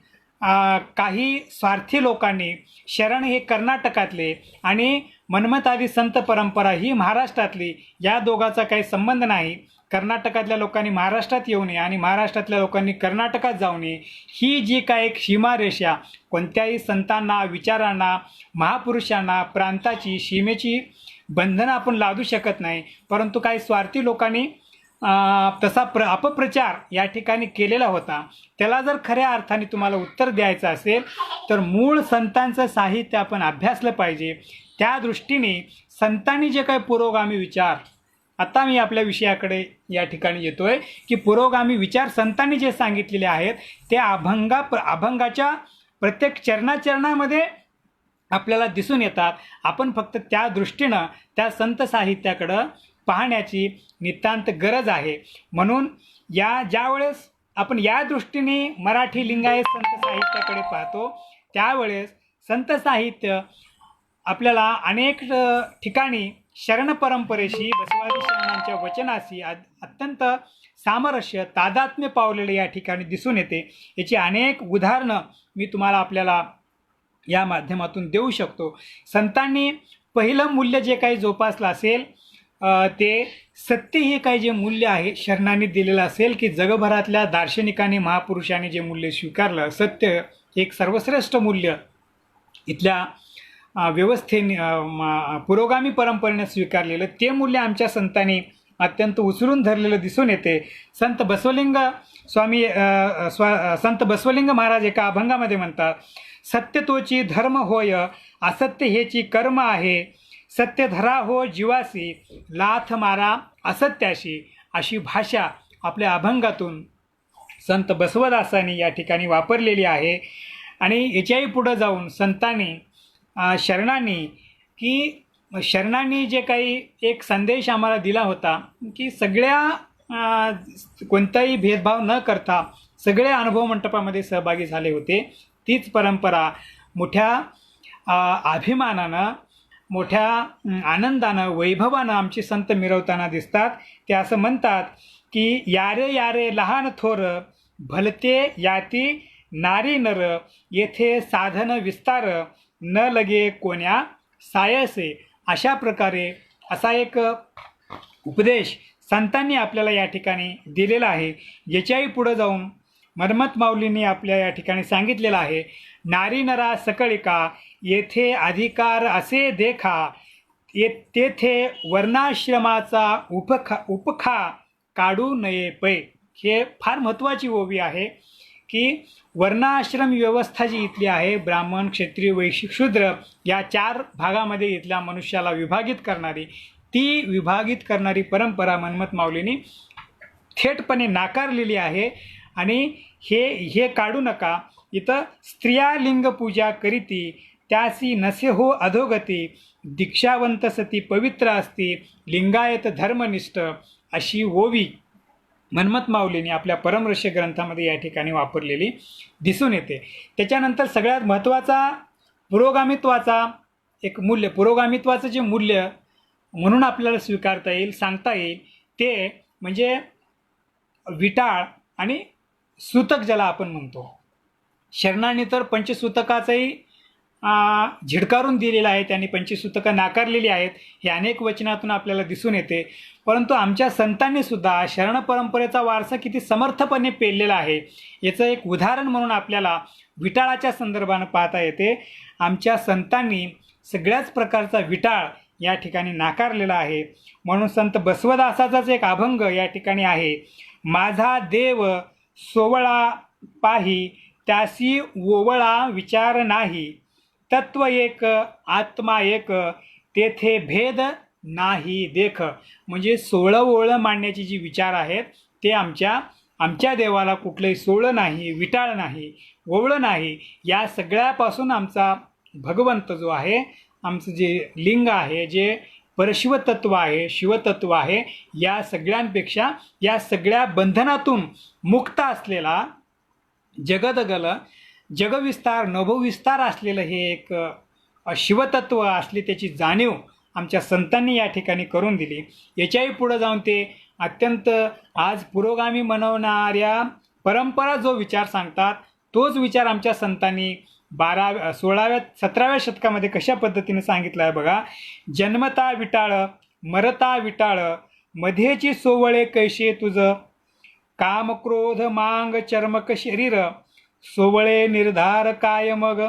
Speaker 1: काही स्वार्थी लोकांनी शरण हे कर्नाटकातले आणि मन्मथादी संत परंपरा ही महाराष्ट्रातली, या दोघाचा काही संबंध नाही. कर्नाटकातल्या लोकांनी महाराष्ट्रात येऊ नये आणि महाराष्ट्रातल्या लोकांनी कर्नाटकात जाऊ नये, ही जी काय एक सीमारेषा कोणत्याही संतांना, विचारांना, महापुरुषांना प्रांताची, सीमेची बंधनं आपण लादू शकत नाही. परंतु काही स्वार्थी लोकांनी तसा अपप्रचार या ठिकाणी केलेला होता. त्याला जर खऱ्या अर्थाने तुम्हाला उत्तर द्यायचं असेल तर मूळ संतांचं साहित्य आपण अभ्यासलं पाहिजे. त्या दृष्टीने संतांनी जे काही पुरोगामी विचार, आता मी आपल्या विषयाकडे या ठिकाणी येतोय, की पुरोगामी विचार संतांनी जे सांगितलेले आहेत ते अभंगाच्या प्रत्येक चरणामध्ये आपल्याला दिसून येतात. आपण फक्त त्या दृष्टीनं त्या संत साहित्याकडं पाहण्याची नितांत गरज आहे. म्हणून ज्यावेळेस आपण या दृष्टीने मराठी लिंगायत संत साहित्याकडे पाहतो त्यावेळेस संत साहित्य आपल्याला अनेक ठिकाणी शरण परंपरेशी, बसवादी शरणांच्या वचनाशी अत्यंत सामरस्य, तादात्म्य पावलेले या ठिकाणी दिसून येते. याची अनेक उदाहरणं मी तुम्हाला आपल्याला या माध्यमातून देऊ शकतो. संतांनी पहिलं मूल्य जे काही जोपासलं असेल ते सत्य हे काही जे मूल्य आहे शरणांनी दिलेलं असेल, की जगभरातल्या दार्शनिकांनी, महापुरुषांनी जे मूल्य स्वीकारलं, सत्य एक सर्वश्रेष्ठ मूल्य इथल्या व्यवस्थेने, पुरोगामी परंपरेने स्वीकारलेलं ते मूल्य आमच्या संतांनी अत्यंत उचलून धरलेलं दिसून येते. संत बसवलिंग महाराज एका अभंगामध्ये म्हणतात, सत्य तोची धर्म होय, असत्य हेची कर्म आहे, सत्य धरा हो जीवासी, लाथ मारा असत्याशी. अशी भाषा आपल्या अभंगातून संत बसवदासांनी या ठिकाणी वापरलेली आहे. आणि याच्याही पुढं जाऊन संतांनी, शरणांनी जे काही एक संदेश आम्हाला दिला होता, की सगळ्या कोणताही भेदभाव न करता सगळे अनुभव मंटपामध्ये सहभागी झाले होते. तीच परंपरा मोठ्या अभिमानानं, मोठ्या आनंदानं, वैभवानं आमचे संत मिरवताना दिसतात. ते असं म्हणतात की यारे यारे लहान थोर, भलते याती नारी नर, येथे साधन विस्तार, न लगे कोण्या सायसे. अशा प्रकारे असा एक उपदेश संतांनी आपल्याला या ठिकाणी दिलेला आहे. याच्याही पुढं जाऊन मन्मथ माऊलींनी आपल्या या ठिकाणी सांगितलेलं आहे, नारी नरा सकळिका, येथे अधिकार असे देखा, तेथे वर्णाश्रमाचा उपखा काढू नये पै. हे फार महत्त्वाची ओवी आहे की वर्णाश्रम व्यवस्था जी इथली आहे, ब्राह्मण, क्षत्रिय, वैश्य, शूद्र या 4 भागामध्ये इथल्या मनुष्याला विभागित करणारी, ती विभागित करणारी परंपरा मनमथ माऊलींनी थेटपणे नाकारलेली आहे. आणि हे काढू नका. इथं स्त्रिया लिंग पूजा करीती त्यासी नसे हो अधोगती, दीक्षावंत सती पवित्र असती, लिंगायत धर्मनिष्ठ अशी ओवी मनमथ माऊलींनी आपल्या परमर्ष ग्रंथामध्ये या ठिकाणी वापरलेली दिसून येते. त्याच्यानंतर सगळ्यात महत्त्वाचा पुरोगामित्वाचा एक मूल्य, पुरोगामित्वाचं जे मूल्य म्हणून आपल्याला स्वीकारता येईल, सांगता येईल, ते म्हणजे विटाळ आणि सूतक ज्याला आपण म्हणतो. शरणांनी तर पंचसूतकाचंही झिडकारून दिलेलं आहे, त्यांनी पंचसूतकं नाकारलेली आहेत, हे अनेक वचनातून आपल्याला दिसून येते. परंतु आमच्या संतांनी सुद्धा शरण परंपरेचा वारसा किती समर्थपणे पेललेला आहे याचं एक उदाहरण म्हणून आपल्याला विटाळाच्या संदर्भानं पाहता येते. आमच्या संतांनी सगळ्याच प्रकारचा विटाळ या ठिकाणी नाकारलेला आहे. म्हणून संत बसवदासाचाच एक अभंग या ठिकाणी आहे. माझा देव सोवळा पाही त्यासी ओवळा विचार नाही, तत्व एक आत्मा एक तेथे भेद नाही देख. म्हणजे सोळं ओळं मांडण्याची जी विचार आहेत ते आमच्या देवाला कुठलंही सोळं नाही, विटाळ नाही, ओवळं नाही. या सगळ्यापासून आमचा भगवंत जो आहे, आमचं जे लिंग आहे, जे परशिवतत्व आहे, शिवतत्व आहे, या सगळ्यांपेक्षा या सगळ्या बंधनातून मुक्त असलेला जगदगल जगविस्तार नभोविस्तार असलेलं हे एक शिवतत्व असले त्याची जाणीव आमच्या संतांनी या ठिकाणी करून दिली. याच्याही पुढं जाऊन ते अत्यंत आज पुरोगामी म्हणवणाऱ्या परंपरा जो विचार सांगतात तोच विचार आमच्या संतांनी 16व्या 17व्या शतकामध्ये कशा पद्धतीने सांगितलं आहे बघा. जन्मता विटाळ मरता विटाळ, मध्येची सोवळे कैसे तुझ, काम क्रोध मांग चर्मक शरीर, सोवळे निर्धार काय मग.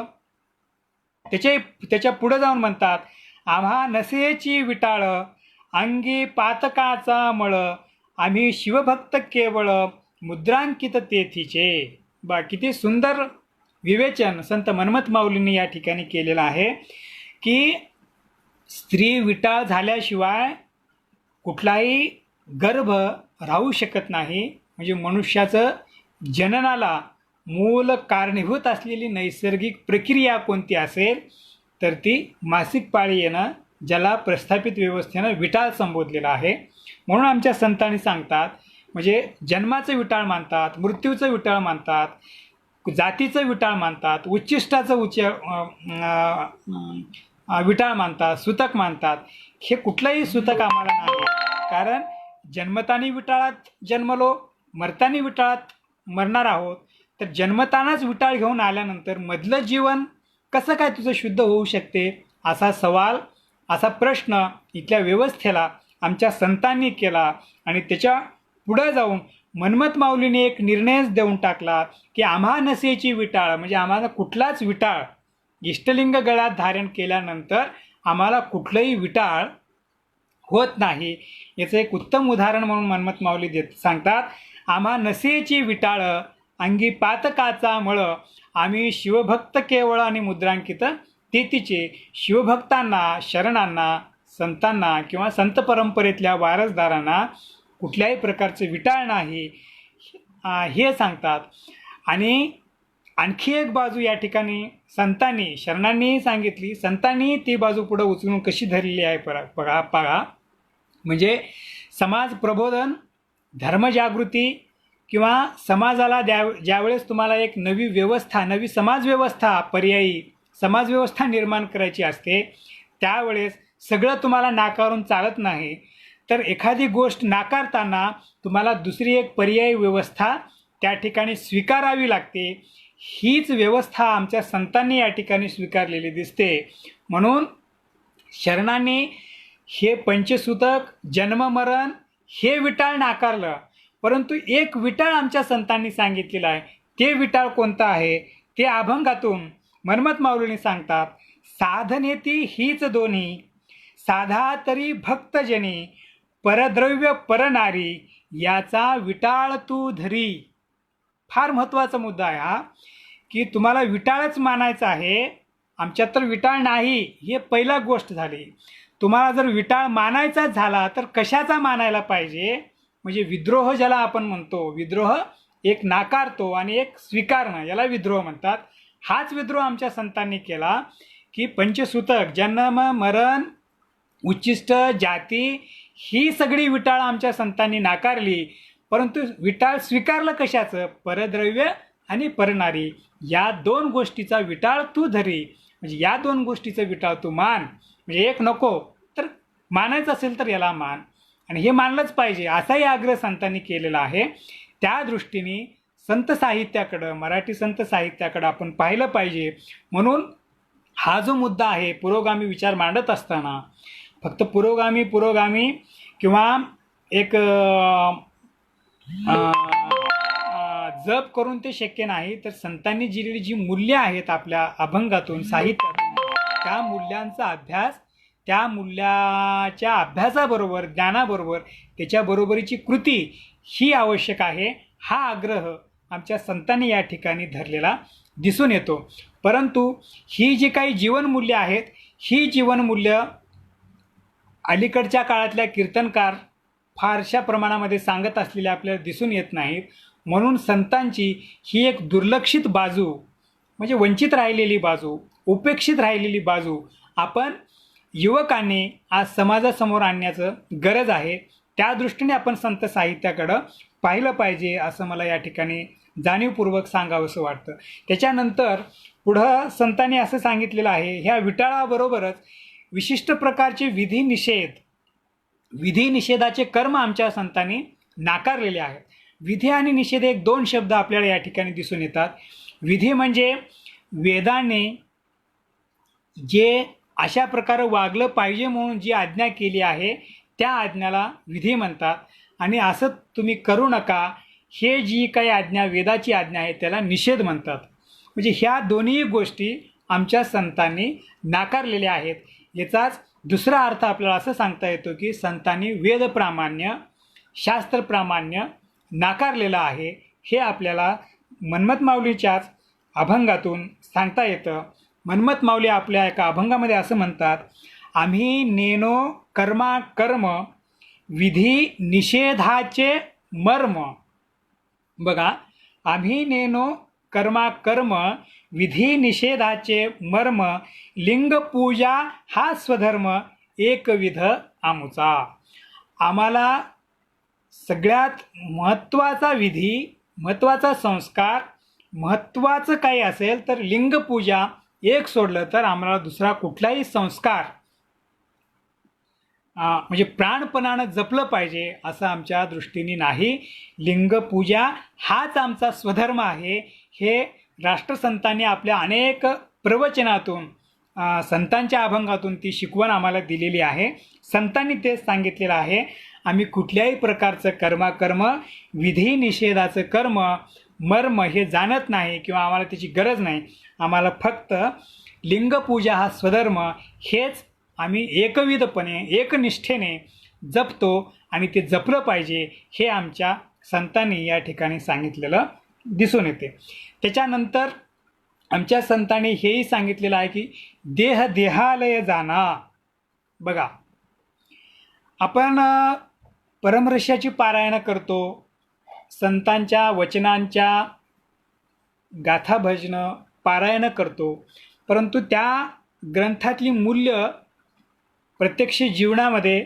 Speaker 1: त्याच्या पुढे जाऊन म्हणतात, आम्हा नसेची विटाळ अंगी पातकाचा मळ, आम्ही शिवभक्त केवळ मुद्रांकित तेथीचे. किती सुंदर विवेचन संत मनमथ माऊलींनी या ठिकाणी केलेलं आहे की स्त्री विटाळ झाल्याशिवाय कुठलाही गर्भ राहू शकत नाही. म्हणजे मनुष्याचं जननाला मूल कारणीभूत असलेली नैसर्गिक प्रक्रिया कोणती असेल तर ती मासिक पाळी येणं, ज्याला प्रस्थापित व्यवस्थेनं विटाळ संबोधलेलं आहे. म्हणून आमच्या संतांनी सांगतात, म्हणजे जन्माचं विटाळ मानतात, मृत्यूचं विटाळ मानतात, जातीचं विटाळ मानतात, उच्चिष्टाचं विटाळ मानतात, सूतक मानतात. हे कुठलंही सूतक आम्हाला नाही. कारण जन्मतानी विटाळात जन्मलो, मरतानी विटाळात मरणार आहोत. तर जन्मतानाच विटाळ घेऊन आल्यानंतर मधलं जीवन कसं काय तुझं शुद्ध होऊ शकते, असा सवाल, असा प्रश्न इथल्या व्यवस्थेला आमच्या संतांनी केला. आणि त्याच्या पुढे जाऊन मनमथ माऊलीने एक निर्णयच देऊन टाकला की आम्हा नसेची विटाळ, म्हणजे आम्हाला कुठलाच विटाळ, इष्टलिंग गळ्यात धारण केल्यानंतर आम्हाला कुठलंही विटाळ होत नाही. याचं एक उत्तम उदाहरण म्हणून मनमथ माऊली सांगतात, आम्हा नसेची विटाळ अंगी पातकाचा मळ, आम्ही शिवभक्त केवळ आणि मुद्रांकित तेथीचे. शिवभक्तांना, शरणांना, संतांना किंवा संत परंपरेतल्या वारसदारांना कुठल्याही प्रकारचे विटाळ नाही हे सांगतात. आणि आणखी एक बाजू या ठिकाणी संतांनी, शरणांनीही सांगितली, संतांनी ती बाजू पुढे उचलून कशी धरलेली आहे पहा. म्हणजे समाज प्रबोधन, धर्मजागृती किंवा समाजाला ज्यावेळेस तुम्हाला एक नवी व्यवस्था, नवी समाजव्यवस्था, पर्यायी समाजव्यवस्था निर्माण करायची असते, त्यावेळेस सगळं तुम्हाला नाकारून चालत नाही. तर एखादी गोष्ट नाकारताना तुम्हाला दुसरी एक पर्यायी व्यवस्था त्या ठिकाणी स्वीकारावी लागते. हीच व्यवस्था आमच्या संतांनी या ठिकाणी स्वीकारलेली दिसते. म्हणून शरणांनी हे पंचसूतक, जन्ममरण हे विटाळ नाकारलं, परंतु एक विटाळ आमच्या संतांनी सांगितलेलं आहे. ते विटाळ कोणतं आहे ते अभंगातून मनमथ माऊलींनी सांगतात. साधनेती हीच दोन्ही, साधा तरी भक्तजनी, परद्रव्य परनारी, याचा विटाळ तू धरी. फार महत्त्वाचा मुद्दा आहे हा, की तुम्हाला विटाळच मानायचं आहे. आमच्यात तर विटाळ नाही, हे पहिला गोष्ट झाली. तुम्हाला जर विटाळ मानायचाच झाला तर कशाचा मानायला पाहिजे? म्हणजे विद्रोह ज्याला आपण म्हणतो, विद्रोह एक नाकारतो आणि एक स्वीकारणं, याला विद्रोह म्हणतात. हाच विद्रोह आमच्या संतांनी केला, की पंचसूतक, जन्म मरण उच्चिष्ट जाती ही सगळी विटाळ आमच्या संतांनी नाकारली. परंतु विटाळ स्वीकारलं कशाचं? परद्रव्य आणि परनारी या दोन गोष्टीचा विटाळ तू धरी. म्हणजे या दोन गोष्टीचं विटाळ तू मान. म्हणजे एक नको, तर मानायचं असेल तर याला मान, आणि हे मानलंच पाहिजे असाही आग्रह संतांनी केलेला आहे. त्या दृष्टीने संत साहित्याकडं, मराठी संत साहित्याकडं आपण पाहिलं पाहिजे. म्हणून हा जो मुद्दा आहे, पुरोगामी विचार मांडत असताना फक्त पुरोगामी किंवा एक जप करून ते शक्य नाही, तर संतांनी दिलेली जी मूल्य आहेत आपल्या अभंगातून, साहित्यातून, त्या मूल्यांचा अभ्यास, त्या मूल्याच्या अभ्यासाबरोबर, ज्ञानाबरोबर त्याच्याबरोबरीची कृती ही आवश्यक आहे. हा आग्रह आमच्या संतांनी या ठिकाणी धरलेला दिसून येतो. परंतु ही जी काही जीवनमूल्य आहेत, ही जीवनमूल्य अलीकडच्या काळातल्या कीर्तनकार फारशा प्रमाणामध्ये सांगत असलेले आपल्याला दिसून येत नाहीत. म्हणून संतांची ही एक दुर्लक्षित बाजू, म्हणजे वंचित राहिलेली बाजू, उपेक्षित राहिलेली बाजू आपण युवकांनी आज समाजासमोर आणण्याचं गरज आहे. त्या दृष्टीने आपण संत साहित्याकडं पाहिलं पाहिजे असं मला या ठिकाणी जाणीवपूर्वक सांगावंसं वाटतं. त्याच्यानंतर पुढं संतांनी असं सांगितलेलं आहे, ह्या विटाळाबरोबरच विशिष्ट प्रकारचे विधी निषेधाचे कर्म आमच्या संतांनी नाकारलेले आहेत. विधी आणि निषेध एक दोन शब्द आपल्याला या ठिकाणी दिसून येतात. विधी म्हणजे वेदाने जे अशा प्रकारे वागलं पाहिजे म्हणून जी आज्ञा केली आहे त्या आज्ञाला विधी म्हणतात. आणि असं तुम्ही करू नका, हे जी काही आज्ञा, वेदाची आज्ञा आहे, त्याला निषेध म्हणतात. म्हणजे ह्या दोन्ही गोष्टी आमच्या संतांनी नाकारलेल्या आहेत. याचाच दुसरा अर्थ आपल्याला असं सांगता येतो की संतांनी वेदप्रामाण्य, शास्त्रप्रामाण्य नाकारलेलं आहे. हे आपल्याला मन्मथ माऊलीच्याच अभंगातून सांगता येतं. मन्मथ माऊली आपल्या एका अभंगामध्ये असं म्हणतात, आम्ही नेनो कर्म विधी निषेधाचे मर्म. बघा, आम्ही नेनो कर्म विधी निषेधाचे मर्म, लिंगपूजा हा स्वधर्म एकविध आमुचा. आम्हाला सगळ्यात महत्त्वाचा विधी, महत्त्वाचा संस्कार, महत्त्वाचं काही असेल तर लिंगपूजा एक सोडलं तर आम्हाला दुसरा कुठलाही संस्कार म्हणजे प्राणपणानं जपलं पाहिजे असं आमच्या दृष्टीने नाही. लिंगपूजा हाच आमचा स्वधर्म आहे. हे राष्ट्रसंतांनी आपल्या अनेक प्रवचनातून, संतांच्या अभंगातून ती शिकवण आम्हाला दिलेली आहे. संतांनी तेच सांगितलेलं आहे, आम्ही कुठल्याही प्रकारचं कर्म विधी निषेधाचं कर्म मर्म हे जाणत नाही किंवा आम्हाला त्याची गरज नाही. आम्हाला फक्त लिंगपूजा हा स्वधर्म हेच आम्ही एकविधपणे, एकनिष्ठेने जपतो आणि ते जपलं पाहिजे, हे आमच्या संतांनी या ठिकाणी सांगितलेलं दिसून येते. त्याच्यानंतर आमच्या संतांनी हेही सांगितलेलं आहे की देहालय जाना. बघा, आपण परमरहस्याची पारायणं करतो, संतांच्या वचनांच्या गाथा भजनं पारायणं करतो, परंतु त्या ग्रंथातली मूल्य प्रत्यक्ष जीवनामध्ये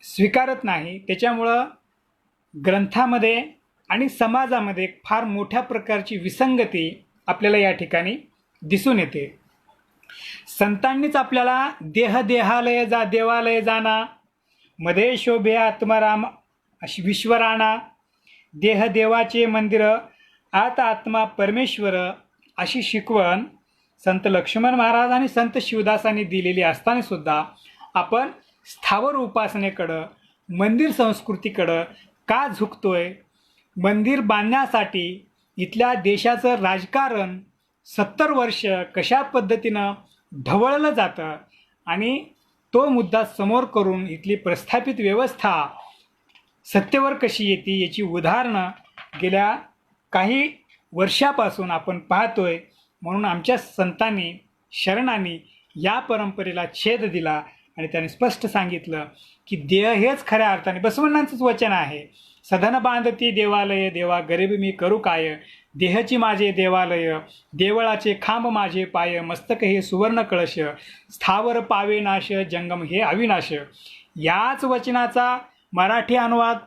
Speaker 1: स्वीकारत नाही. त्याच्यामुळं ग्रंथामध्ये आणि समाजामध्ये फार मोठ्या प्रकारची विसंगती आपल्याला या ठिकाणी दिसून येते. संतांनीच आपल्याला देवालय जाना, मध्ये शोभे आत्माराम विश्वराणा, देवाचे मंदिर आत आत्मा परमेश्वर अशी शिकवण संत लक्ष्मण महाराज आणि संत शिवदासांनी दिलेली असताना सुद्धा आपण स्थावर उपासनेकडं, मंदिर संस्कृतीकडं का झुकतोय? मंदिर बांधण्यासाठी इथल्या देशाचं राजकारण 70 वर्ष कशा पद्धतीनं ढवळलं जातं आणि तो मुद्दा समोर करून इथली प्रस्थापित व्यवस्था सत्तेवर कशी येते याची उदाहरणं गेल्या काही वर्षापासून आपण पाहतोय. म्हणून आमच्या संतांनी शरणांनी या परंपरेला छेद दिला आणि त्यांनी स्पष्ट सांगितलं की देह हेच खऱ्या अर्थाने बसवण्णांचंच वचन आहे. सधन बांधती देवालय देवा गरीब मी करू काय, देहची माझे देवालय देवळाचे खांब माझे पाय, मस्तक हे सुवर्ण कळश स्थावर पावे नाश जंगम हे अविनाश. याच वचनाचा मराठी अनुवाद,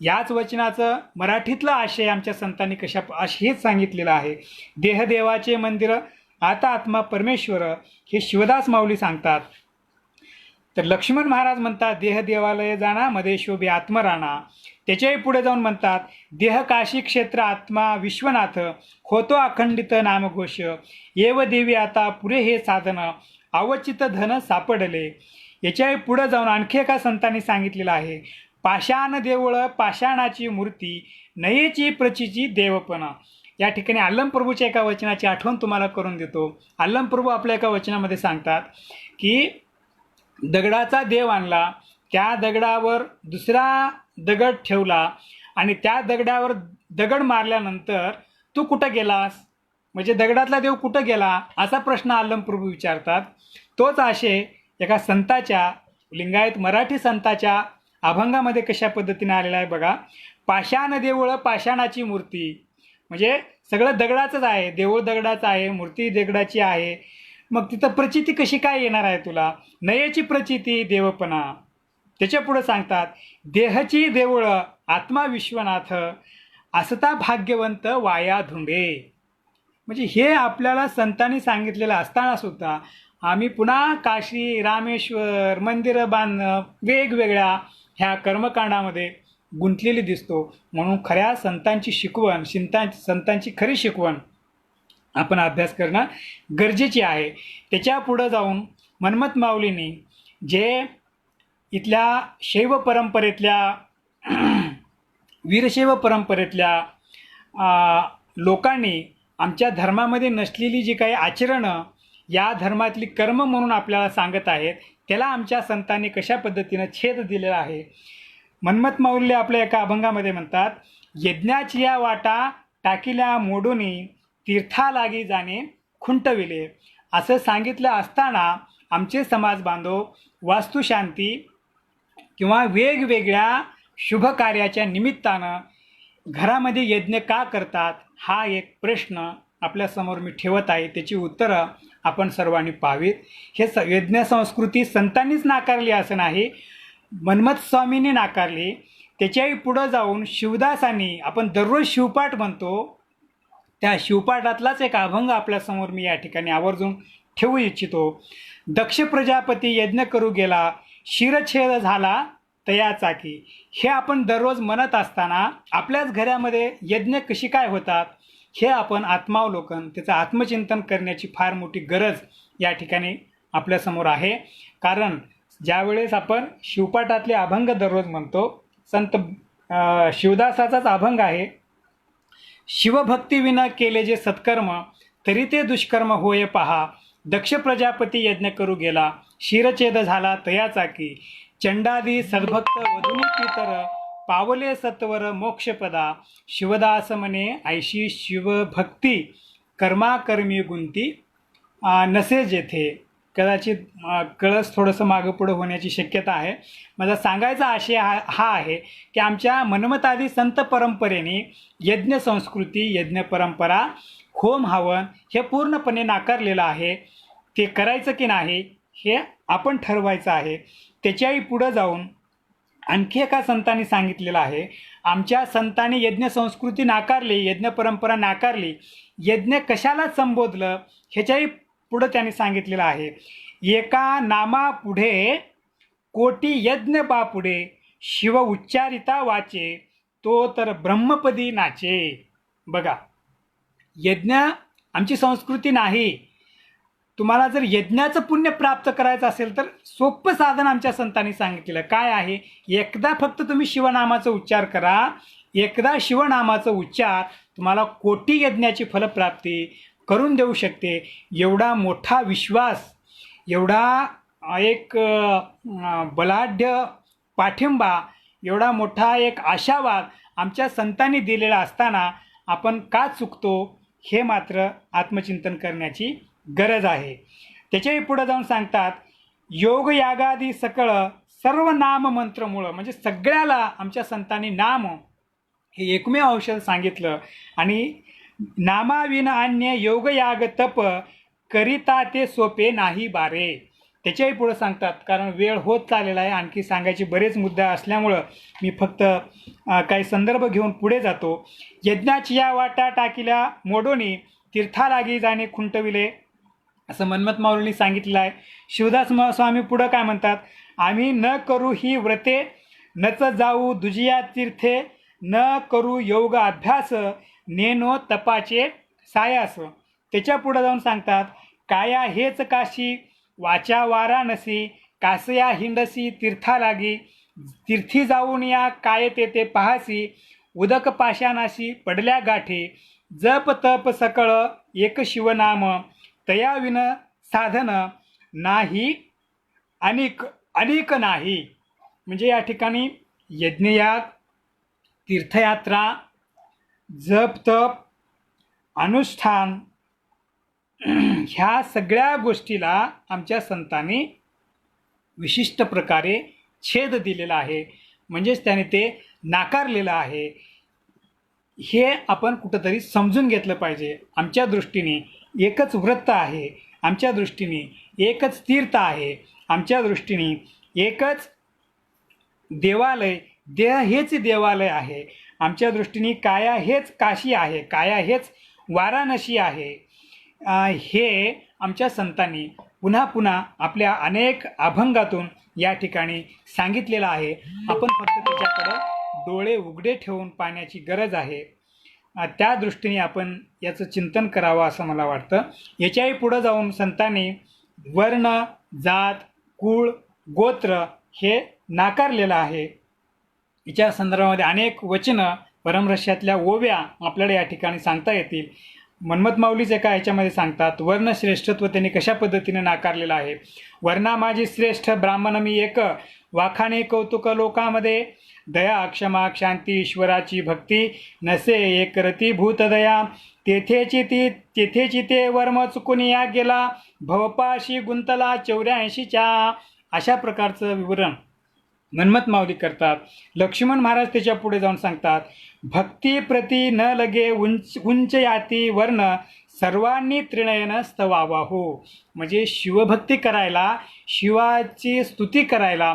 Speaker 1: याच वचनाचं मराठीतलं आशय आमच्या संतांनी हेच सांगितलेलं आहे. देहदेवाचे मंदिर आता आत्मा परमेश्वर हे शिवदास माऊली सांगतात. तर लक्ष्मण महाराज म्हणतात देह देवालय जाणा मध्ये शोभे आत्मराणा. त्याच्याही पुढे जाऊन म्हणतात देह काशी क्षेत्र आत्मा विश्वनाथ होतो अखंडित नामघोष, येव देवी आता पुरे हे साधन अवचित धन सापडले. याच्याही पुढे जाऊन आणखी एका संतांनी सांगितलेलं आहे पाषाण देवळ पाषाणाची मूर्ती नयेची प्रचिची देवपणा. या ठिकाणी अल्लमप्रभूच्या एका वचनाची आठवण तुम्हाला करून देतो. अल्लमप्रभू आपल्या एका वचनामध्ये सांगतात की दगडाचा देव आणला, त्या दगडावर दुसरा दगड ठेवला आणि त्या दगडावर दगड मारल्यानंतर तू कुठं गेलास, म्हणजे दगडातला देव कुठं गेला असा प्रश्न अल्लमप्रभू विचारतात. तोच आशय एका संताच्या लिंगायत मराठी संताच्या अभंगामध्ये कशा पद्धतीने आलेला आहे बघा. पाषाण देऊळ पाषाणाची मूर्ती, म्हणजे सगळं दगडाचंच आहे, देऊळ दगडाचं आहे, मूर्ती दगडाची आहे, मग तिथं प्रचिती कशी काय येणार आहे तुला, नयेची प्रचिती देवपणा. त्याच्या पुढे सांगतात देहची देऊळ आत्मा विश्वनाथ असता भाग्यवंत वाया धुंडे. म्हणजे हे आपल्याला संतांनी सांगितलेलं असताना सुद्धा आम्ही पुन्हा काशी रामेश्वर मंदिरं बांधणं वेगवेगळ्या ह्या कर्मकांडामध्ये गुंतलेली दिसतो. म्हणून खऱ्या संतांची शिकवण, संतांची खरी शिकवण आपण अभ्यास करणं गरजेची आहे. त्याच्या पुढं जाऊन मनमथ माऊलींनी जे इथल्या शैव परंपरेतल्या वीरशैव परंपरेतल्या लोकांनी आमच्या धर्मामध्ये नसलेली जी काही आचरणं या धर्मातली कर्म म्हणून आपल्याला सांगत आहेत, त्याला आमच्या संतांनी कशा पद्धतीनं छेद दिलेला आहे. मनमथ माऊली आपल्या एका अभंगामध्ये म्हणतात यज्ञाची या वाटा टाकिल्या मोडूनी तीर्था लागी जाणे खुंटविले. असं सांगितलं असताना आमचे समाज बांधव वास्तुशांती किंवा वेगवेगळ्या शुभ कार्याच्या निमित्तानं घरामध्ये यज्ञ का करतात हा एक प्रश्न आपल्यासमोर मी ठेवत आहे. त्याची उत्तरं आपण सर्वांनी पाहावीत. हे यज्ञ संस्कृती संतांनीच नाकारली असं नाही, मनमथ स्वामींनी नाकारली. त्याच्याही पुढं जाऊन शिवदासांनी, आपण दररोज शिवपाठ म्हणतो, त्या शिवपाठातलाच एक अभंग आपल्यासमोर मी या ठिकाणी आवर्जून ठेवू इच्छितो. दक्ष प्रजापती यज्ञ करू गेला शिरच्छेद झाला तयाचा की. हे आपण दररोज म्हणत असताना आपल्याच घरामध्ये यज्ञ कशी काय होतात हे आपण आत्मावलोकन, त्याचं आत्मचिंतन करण्याची फार मोठी गरज या ठिकाणी आपल्यासमोर आहे. कारण ज्यावेळेस आपण शिवपाठातले अभंग दररोज म्हणतो, संत शिवदासाचाच अभंग आहे, शिवभक्तीविना केले जे सत्कर्म तरी ते दुष्कर्म होय पहा, दक्ष प्रजापती यज्ञ करू गेला शिरच्छेद झाला तयाचा की. चंडादी सद्भक्त वधुनी पितर पावले सत्वर मोक्षपदा, शिवदास म्हणे ऐशी शिवभक्ती कर्माकर्मी गुंती नसे जेथे. कदाचित कळस थोडंसं मागं पुढं होण्याची शक्यता आहे. माझा सांगायचा आशय हा आहे की आमच्या मनमतादी संत परंपरेने यज्ञ संस्कृती, यज्ञ परंपरा, होम हवन हे पूर्णपणे नाकारलेलं आहे. ते करायचं की नाही हे आपण ठरवायचं आहे. त्याच्याही पुढं जाऊन आणखी एका संतांनी सांगितलेलं आहे, आमच्या संतांनी यज्ञ संस्कृती नाकारली, यज्ञ परंपरा नाकारली, यज्ञ कशाला संबोधलं ह्याच्याही पुढं त्यांनी सांगितलेलं आहे. एका नामापुढे कोटी यज्ञ बापुढे, शिव उच्चारिता वाचे तो तर ब्रह्मपदी नाचे. बघा, यज्ञ आमची संस्कृती नाही. तुम्हाला जर यज्ञाचं पुण्य प्राप्त करायचं असेल तर सोपं साधन आमच्या संतांनी सांगितलेलं काय आहे, एकदा फक्त तुम्ही शिवनामाचा उच्चार करा. एकदा शिवनामाचा उच्चार तुम्हाला कोटी यज्ञाची फलप्राप्ती करून देऊ शकते. एवढा मोठा विश्वास, एवढा एक बलाढ्य पाठिंबा एवढा मोठा एक आशावाद आमच्या संतांनी दिलेला असताना आपण का चुकतो, हे मात्र आत्मचिंतन करण्याची गरज आहे. त्याच्याही पुढे जाऊन सांगतात, योग यागादी सकळ सर्व नाम मंत्रमुळं, म्हणजे सगळ्याला आमच्या संतांनी नाम हे एकमेव औषध सांगितलं. आणि नामाविन अन्य योगयाग तप करिता ते सोपे नाही बारे. त्याच्याही पुढं सांगतात, कारण वेळ होत चाललेला आहे, आणखी सांगायचे बरेच मुद्दे असल्यामुळं मी फक्त काही संदर्भ घेऊन पुढे जातो. यज्ञाची या वाटा टाकिल्या मोडोनी तीर्था लागी जाणे खुंटविले, असं मन्मथ माऊलींनी सांगितलेलं आहे. शिवदास स्वामी पुढं काय म्हणतात, आम्ही न करू ही व्रते नच जाऊ दुजिया तीर्थे, न करू योग अभ्यास नेनो तपाचे सायास. त्याच्या पुढं जाऊन सांगतात, काया हेच काशी वाचा वाराणसी, कासया हिंडसी तीर्था लागी, तीर्थी जाऊन या काय ते पाहासी, उदक पाशानाशी पडल्या गाठी, जप तप सकळ एक शिवनाम, तया विन साधन नाही अनेक अनेक नाही. म्हणजे या ठिकाणी यज्ञयाग, तीर्थयात्रा, जप तप, अनुष्ठान ह्या सगळ्या गोष्टीला आमच्या संतांनी विशिष्ट प्रकारे छेद दिलेला आहे, म्हणजेच त्याने ते नाकारलेलं आहे. हे आपण कुठंतरी समजून घेतलं पाहिजे. आमच्या दृष्टीने एकच व्रत आहे, आमच्या दृष्टीने एकच तीर्थ आहे, आमच्या दृष्टीने एकच देवालय, देह हेच देवालय आहे, आमच्या दृष्टीने काया हेच काशी आहे, काया हेच वाराणसी आहे. हे आमच्या संतांनी पुन्हा पुन्हा आपल्या अनेक अभंगातून या ठिकाणी सांगितलेलं आहे. आपण फक्त त्याच्याकडं डोळे उघडे ठेवून पाहण्याची गरज आहे. त्या दृष्टीने आपण याचं चिंतन करावं असं मला वाटतं. याच्याही पुढं जाऊन संतांनी वर्ण, जात, कुळ, गोत्र हे नाकारलेलं आहे. याच्या संदर्भामध्ये अनेक वचनं, परमरहस्यातल्या ओव्या आपल्याला या ठिकाणी सांगता येतील. मन्मथ माऊलीच एका ह्याच्यामध्ये सांगतात, वर्ण श्रेष्ठत्व त्यांनी कशा पद्धतीने नाकारलेलं आहे. वर्णा माझी श्रेष्ठ, ब्राह्मण मी एक, वाखाणे कौतुक लोकामध्ये, दया क्षमा शांती ईश्वराची भक्ती, नसे एक रती भूतदया, तेथेची ते वर्म चुकून या गेला, भवपाशी गुंतला 84च्या. अशा प्रकारचं विवरण मन्मथ माऊली करतात. लक्ष्मण महाराज त्याच्या पुढे जाऊन सांगतात, भक्ती प्रती न लगे उंच याती वर्ण, सर्वांनी त्रिनयन स्तवावा हो. म्हणजे शिवभक्ती करायला, शिवाची स्तुती करायला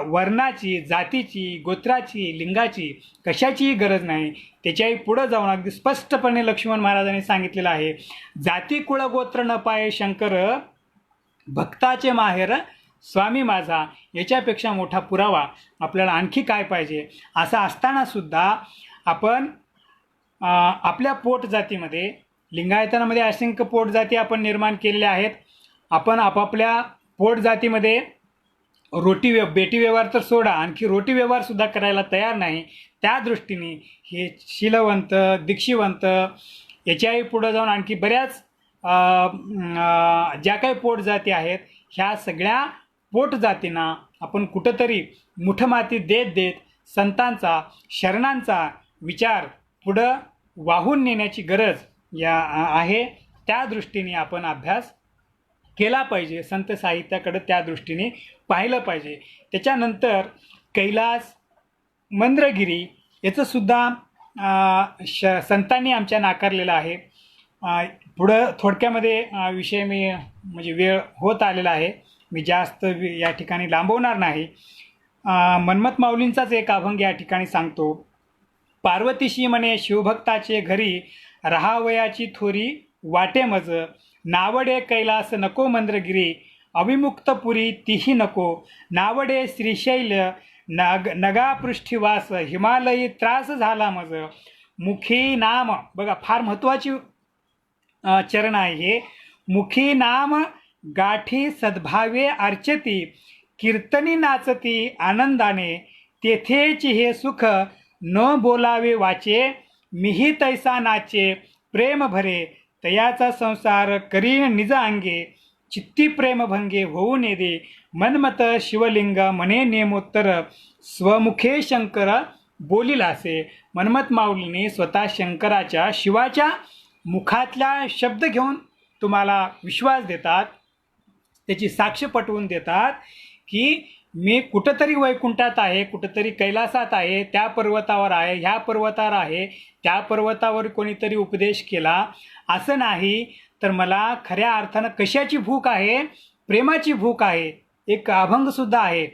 Speaker 1: वर्णाची, जातीची, गोत्राची, लिंगाची कशाचीही गरज नाही. त्याच्याही पुढं जाऊन अगदी स्पष्टपणे लक्ष्मण महाराजांनी सांगितलेलं आहे, जाती कुळ गोत्र न पाये शंकर, भक्ताचे माहेर स्वामी माझा. याच्यापेक्षा मोठा पुरावा आपल्याला आणखी काय पाहिजे. असं असतानासुद्धा आपण आपल्या पोट जातीमध्ये, लिंगायतांमध्ये असंख्य पोट जाती आपण निर्माण केलेल्या आहेत. आपण आपापल्या पोट जातीमध्ये बेटी व्यवहार तर सोडा, आणखी रोटी व्यवहारसुद्धा करायला तयार नाही. त्या दृष्टीने हे शीलवंत, दीक्षिवंत, याच्याही पुढं जाऊन आणखी बऱ्याच ज्या काही पोट जाती आहेत, ह्या सगळ्या पोट जातींना आपण कुठंतरी मुठमाती देत देत संतांचा, शरणांचा विचार पुढं वाहून नेण्याची गरज आहे. त्या दृष्टीने आपण अभ्यास केला पाहिजे. संत साहित्याकडे त्या दृष्टीने पाहिलं पाहिजे. त्याच्यानंतर कैलास, मंद्रगिरी याचंसुद्धा संतांनी आमच्या नाकारलेलं आहे. पुढं थोडक्यामध्ये विषय मी म्हणजे वेळ होत आलेला आहे, मी जास्त या ठिकाणी लांबवणार नाही. मन्मथ माऊलींचाच एक अभंग या ठिकाणी सांगतो. पार्वतीशी म्हणे शिवभक्ताचे घरी, राहावयाची थोरी वाटे मज, नावडे कैलास नको मंद्रगिरी, अविमुक्तपुरी तीही नको, नावडे श्रीशैल नगा पृष्ठीवास, हिमालयी त्रास झाला मज, मुखी नाम. बघा फार महत्त्वाची चरण आहे हे. मुखी नाम गाठी सद्भावे अर्चती, कीर्तनी नाचती आनंदाने, तेथेची हे सुख न बोलावे वाचे, मिही तैसा नाचे प्रेम भरे, तयाचा संसार करीन निज अंगे, चित्ती प्रेमभंगे होऊ ने दे, मनमत शिवलिंग म्हणे नेमोत्तर, स्वमुखे शंकर बोलिलासे. मनमत माऊलीने स्वतः शंकराच्या शिवाच्या मुखातल्या शब्द घेऊन तुम्हाला विश्वास देतात, त्याची साक्ष पटवून देतात की मी कुठंतरी वैकुंठात आहे, कुठंतरी कैलासात आहे, त्या पर्वतावर आहे, ह्या पर्वतावर आहे, त्या पर्वतावर कोणीतरी उपदेश केला असं नाही. तर मला खऱ्या अर्थानं कशाची भूक आहे? प्रेमाची भूक आहे. एक अभंगसुद्धा आहे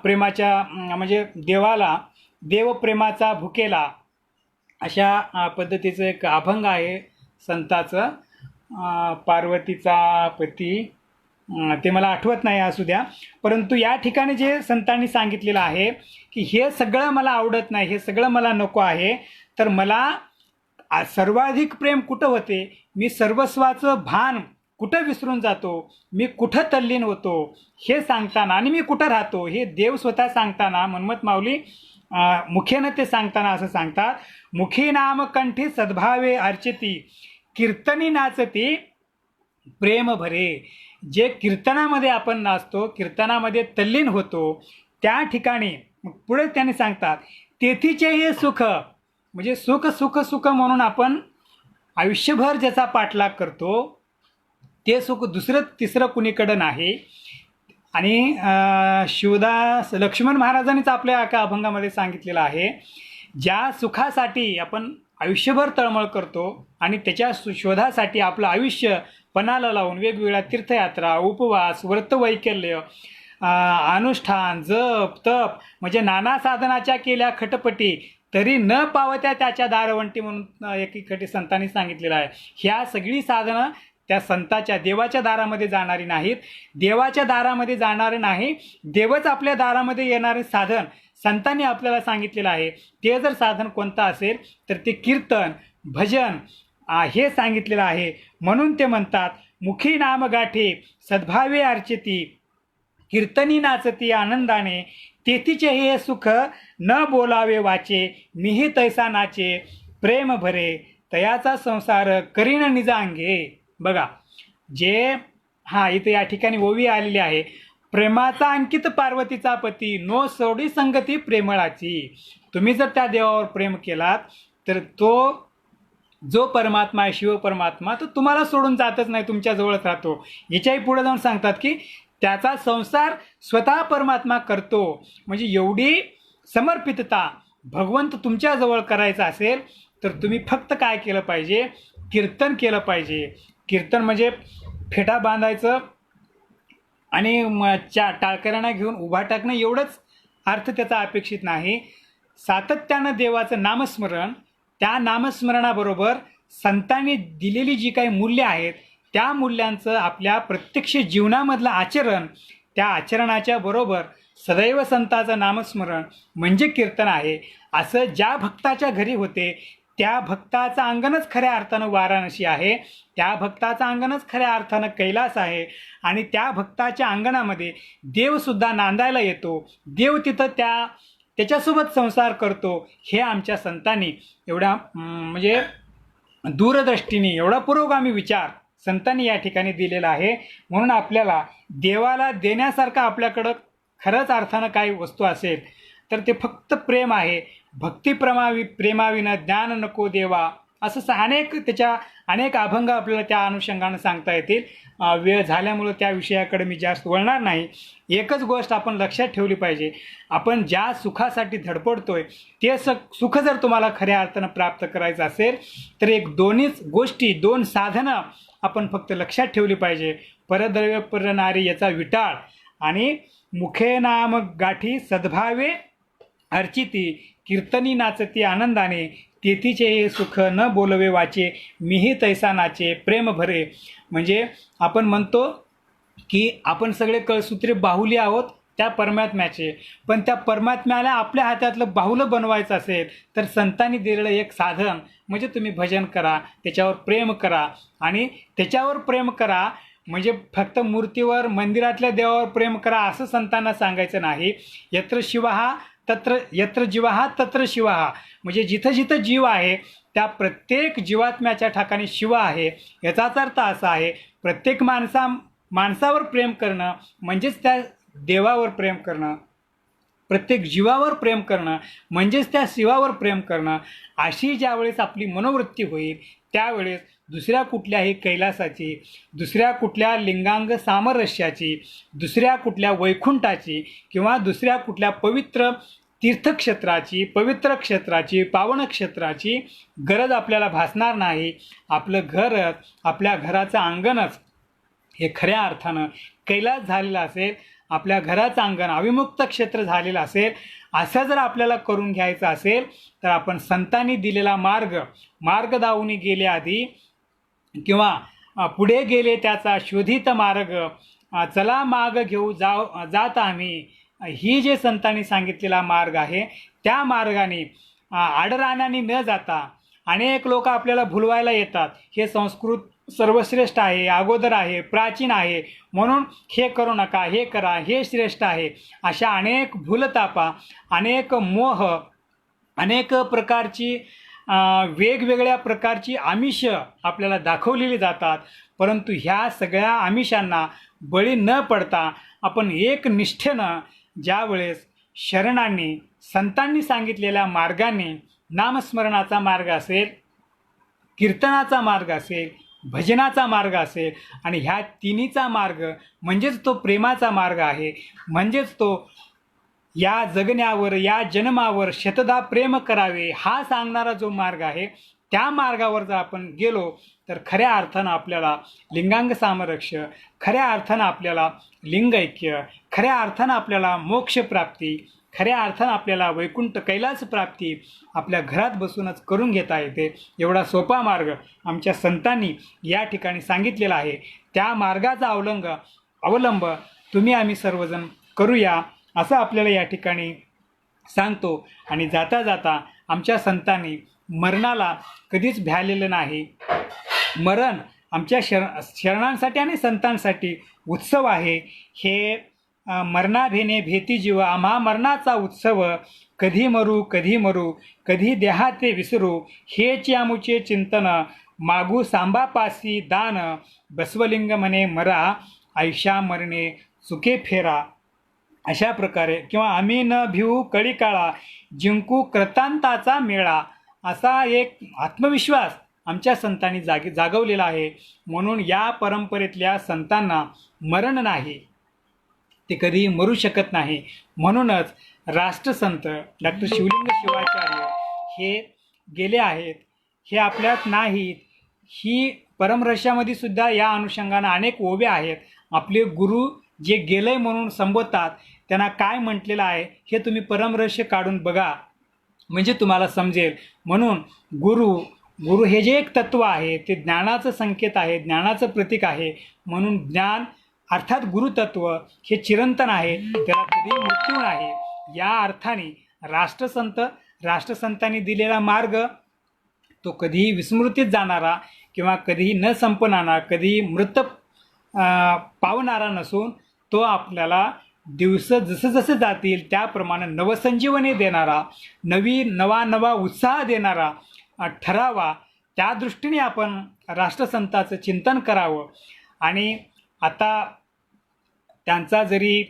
Speaker 1: प्रेमाच्या, म्हणजे देवाला देवप्रेमाचा भुकेला, अशा पद्धतीचं एक अभंग आहे संताचं. पार्वतीचा पती, ते मला आठवत नाही असू द्या. परंतु या ठिकाणी जे संतांनी सांगितलेलं आहे की हे सगळं मला आवडत नाही, हे सगळं मला नको आहे, तर मला सर्वाधिक प्रेम कुठं होते, मी सर्वस्वाचं भान कुठं विसरून जातो, मी कुठं तल्लीन होतो हे सांगताना, आणि मी कुठं राहतो हे देव स्वतः सांगताना, मनमत माऊली मुखेनं ते सांगताना असं सांगतात, मुखी नाम कंठी सद्भावे अर्चिती, कीर्तनी नाचती प्रेम भरे. जे कीर्तनामध्ये आपण नाचतो, कीर्तनामध्ये तल्लीन होतो, त्या ठिकाणी पुढे त्यांनी सांगतात तेथीचे हे सुख, म्हणजे सुख सुख सुख म्हणून आपण आयुष्यभर ज्याचा पाठलाग करतो ते सुख दुसरं तिसरं कुणीकडं नाही. आणि शिवदास लक्ष्मण महाराजांनीच आपल्या एका अभंगामध्ये सांगितलेलं आहे, ज्या सुखासाठी आपण आयुष्यभर तळमळ करतो आणि त्याच्या शोधासाठी आपलं आयुष्य पणाला लावून वेगवेगळ्या तीर्थयात्रा, उपवास, व्रतवैकल्य, अनुष्ठान, जप, तप, म्हणजे नाना साधनाच्या केल्या खटपटी तरी न पावत्या त्याच्या दारवंटी म्हणून एकीकडे संतांनी सांगितलेलं आहे. ह्या सगळी साधनं त्या संताच्या देवाच्या दारामध्ये जाणारी नाहीत. देवाच्या दारामध्ये जाणारे नाही, देवच आपल्या दारामध्ये येणारे साधन संतांनी आपल्याला सांगितलेलं आहे. ते जर साधन कोणतं असेल तर ते कीर्तन, भजन हे सांगितलेलं आहे. म्हणून ते म्हणतात मुखी नाम गाठे सद्भावे अर्चिती, कीर्तनी नाचती आनंदाने, तेथीचे हे सुख न बोलावे वाचे, मीही तैसा नाचे प्रेम भरे, तयाचा संसार करीन निजांगे. बघा जे इथं या ठिकाणी ओवी आलेली आहे, प्रेमाचा अंकित पार्वतीचा पती, नो सोडी संगती प्रेमळाची. तुम्ही जर त्या देवावर प्रेम केलात तर तो जो परमात्मा आहे, शिव परमात्मा, तो तुम्हाला सोडून जातच नाही, तुमच्याजवळच राहतो. याच्याही पुढे जाऊन सांगतात की त्याचा संसार स्वतः परमात्मा करतो. म्हणजे एवढी समर्पितता भगवंत तुमच्याजवळ करायचा असेल तर तुम्ही फक्त काय केलं पाहिजे? कीर्तन केलं पाहिजे. कीर्तन म्हणजे फेटा बांधायचं आणि टाळकऱ्यांना घेऊन उभा टाकणं एवढंच अर्थ त्याचा अपेक्षित नाही. सातत्यानं देवाचं नामस्मरण, त्या नामस्मरणाबरोबर संतांनी दिलेली जी काही मूल्य आहेत त्या मूल्यांचं आपल्या प्रत्यक्ष जीवनामधलं आचरण, त्या आचरणाच्या बरोबर सदैव संताचं नामस्मरण म्हणजे कीर्तन आहे. असं ज्या भक्ताच्या घरी होते त्या भक्ताचं अंगणच खऱ्या अर्थानं वाराणसी आहे, त्या भक्ताचं अंगणच खऱ्या अर्थानं कैलास आहे. आणि त्या भक्ताच्या अंगणामध्ये देवसुद्धा नांदायला येतो, देव तिथं त्याच्यासोबत संसार करतो. हे आमच्या संतांनी एवढ्या म्हणजे दूरदृष्टीने, एवढा पुरोगामी विचार संतांनी या ठिकाणी दिलेला आहे. म्हणून आपल्याला देवाला देण्यासारखं आपल्याकडं खरंच अर्थानं काही वस्तू असेल तर ते फक्त प्रेम आहे. भक्ती प्रेमाविना ज्ञान नको देवा, असं अनेक अभंग आपल्याला त्या अनुषंगानं सांगता येतील. वेळ झाल्यामुळं त्या विषयाकडे मी जास्त वळणार नाही. एकच गोष्ट आपण लक्षात ठेवली पाहिजे, आपण ज्या सुखासाठी धडपडतोय ते सुख जर तुम्हाला खऱ्या अर्थानं प्राप्त करायचं असेल तर दोन्हीच गोष्टी, दोन साधनं आपण फक्त लक्षात ठेवली पाहिजे. परद्रव्य परनारी याचा विटाळ आणि मुखे नाम गाठी सद्भावे अर्चिती, कीर्तनी नाचती आनंदाने, तेथीचे हे सुख न बोलवे वाचे, मीही तैसा नाचे प्रेम भरे. म्हणजे आपण म्हणतो की आपण सगळे कळसूत्रे बाहुली आहोत त्या परमात्म्याचे, पण त्या परमात्म्याला आपल्या हातातलं बाहुलं बनवायचं असेल तर संतांनी दिलेलं एक साधन म्हणजे तुम्ही भजन करा, त्याच्यावर प्रेम करा. आणि त्याच्यावर प्रेम करा म्हणजे फक्त मूर्तीवर, मंदिरातल्या देवावर प्रेम करा असं संतांना सांगायचं नाही. यत्र जीवहा तत्र शिवहा, म्हणजे जिथं जिथं जीव आहे त्या प्रत्येक जीवात्म्याच्या ठिकाणी शिव आहे. याचाच अर्थ असा आहे प्रत्येक माणसावर प्रेम करणं म्हणजेच त्या देवावर प्रेम करणं, प्रत्येक जीवावर प्रेम करणं म्हणजेच त्या शिवावर प्रेम करणं. अशी ज्यावेळेस आपली मनोवृत्ती होईल त्यावेळेस दुसऱ्या कुठल्याही कैलासाची, दुसऱ्या कुठल्या लिंगांग सामरस्याची, दुसऱ्या कुठल्या वैकुंठाची किंवा दुसऱ्या कुठल्या पवित्र तीर्थक्षेत्राची, पवित्र क्षेत्राची, पावन क्षेत्राची गरज आपल्याला भासणार नाही. आपलं घरच, आपल्या घराचं अंगणच हे खऱ्या अर्थानं कैलास झालेलं असेल, आपल्या घराचं अंगण अविमुक्त क्षेत्र झालेलं असेल. असं जर आपल्याला करून घ्यायचं असेल तर आपण संतांनी दिलेला मार्ग दावून गेले आधी किंवा पुढे गेले त्याचा शोधित मार्ग, चला माग घेऊ जात आम्ही, ही जे संतांनी सांगितलेला मार्ग आहे त्या मार्गाने आडराण्याने न जाता अनेक लोक आपल्याला भुलवायला येतात. हे संस्कृत सर्वश्रेष्ठ आहे, अगोदर आहे, प्राचीन आहे, म्हणून हे करू नका, हे करा, हे श्रेष्ठ आहे. अशा अनेक भूलतापा, अनेक मोह, अनेक प्रकारची वेगवेगळ्या प्रकारची आमिष आपल्याला दाखवलेली जातात. परंतु ह्या सगळ्या आमिषांना बळी न पडता आपण एक निष्ठेनं ज्यावेळेस शरणांनी संतांनी सांगितलेल्या मार्गाने, नामस्मरणाचा मार्ग असेल, कीर्तनाचा मार्ग असेल, भजनाचा मार्ग असेल आणि ह्या तिन्हीचा मार्ग म्हणजेच तो प्रेमाचा मार्ग आहे. म्हणजेच तो या जगण्यावर, या जन्मावर शतदा प्रेम करावे हा सांगणारा जो मार्ग आहे त्या मार्गावर जर आपण गेलो तर खऱ्या अर्थानं आपल्याला लिंगांग सामरस्य, खऱ्या अर्थानं आपल्याला लिंगैक्य, खऱ्या अर्थानं आपल्याला मोक्षप्राप्ती, खऱ्या अर्थानं आपल्याला वैकुंठ कैलास प्राप्ती आपल्या घरात बसूनच करून घेता येते. एवढा सोपा मार्ग आमच्या संतांनी या ठिकाणी सांगितलेला आहे. त्या मार्गाचा अवलंब तुम्ही आम्ही सर्वजण करूया असं आपल्याला या ठिकाणी सांगतो. आणि जाता जाता आमच्या संतांनी मरणाला कधीच भ्यालेलं नाही. मरण आमच्या शरणांसाठी आणि संतांसाठी उत्सव आहे. हे मरणा भेने भेती जीव आम्हा मरणाचा उत्सव, कधी मरू कधी मरू कधी देहाते विसरू, हेचे आमुचे चिंतन मागू सांबापासी दान, बसवलिंग म्हणे मरा आयुष्या मरणे चुके फेरा. अशा प्रकारे किंवा आम्ही न भिवू कळी काळा, जिंकू कृतांताचा मेळा, असा एक आत्मविश्वास आमच्या संतांनी जागवलेला आहे. म्हणून या परंपरेतल्या संतांना मरण नाही, ते कधी मरू शकत नाही. म्हणूनच राष्ट्रसंत डॉक्टर शिवलिंग शिवाचार्य हे गेले आहेत, हे आपल्यात नाहीत. ही परमरहस्यामध्ये सुद्धा या अनुषंगानं अनेक ओव्या आहेत. आपले गुरु जे गेले म्हणून संबोधतात त्यांना काय म्हटलेलं आहे हे तुम्ही परमरहस्य काढून बघा, म्हणजे तुम्हाला समजेल. म्हणून गुरु हे जे एक तत्व आहे ते ज्ञानाचं संकेत आहे, ज्ञानाचं प्रतीक आहे. म्हणून ज्ञान अर्थात गुरुतत्व हे चिरंतन आहे, त्याला कधी मृत्यू नाही. या अर्थाने राष्ट्रसंतांनी दिलेला मार्ग तो कधीही विस्मृतीत जाणारा किंवा कधीही न संपणारा, कधीही मृत पावणारा नसून तो आपल्याला दिवस जसं जातील त्याप्रमाणे नवसंजीवनी देणारा, नवा उत्साह देणारा ठरावा. त्या दृष्टीने आपण राष्ट्रसंताचं चिंतन करावं. आणि आता त्यांचा जरी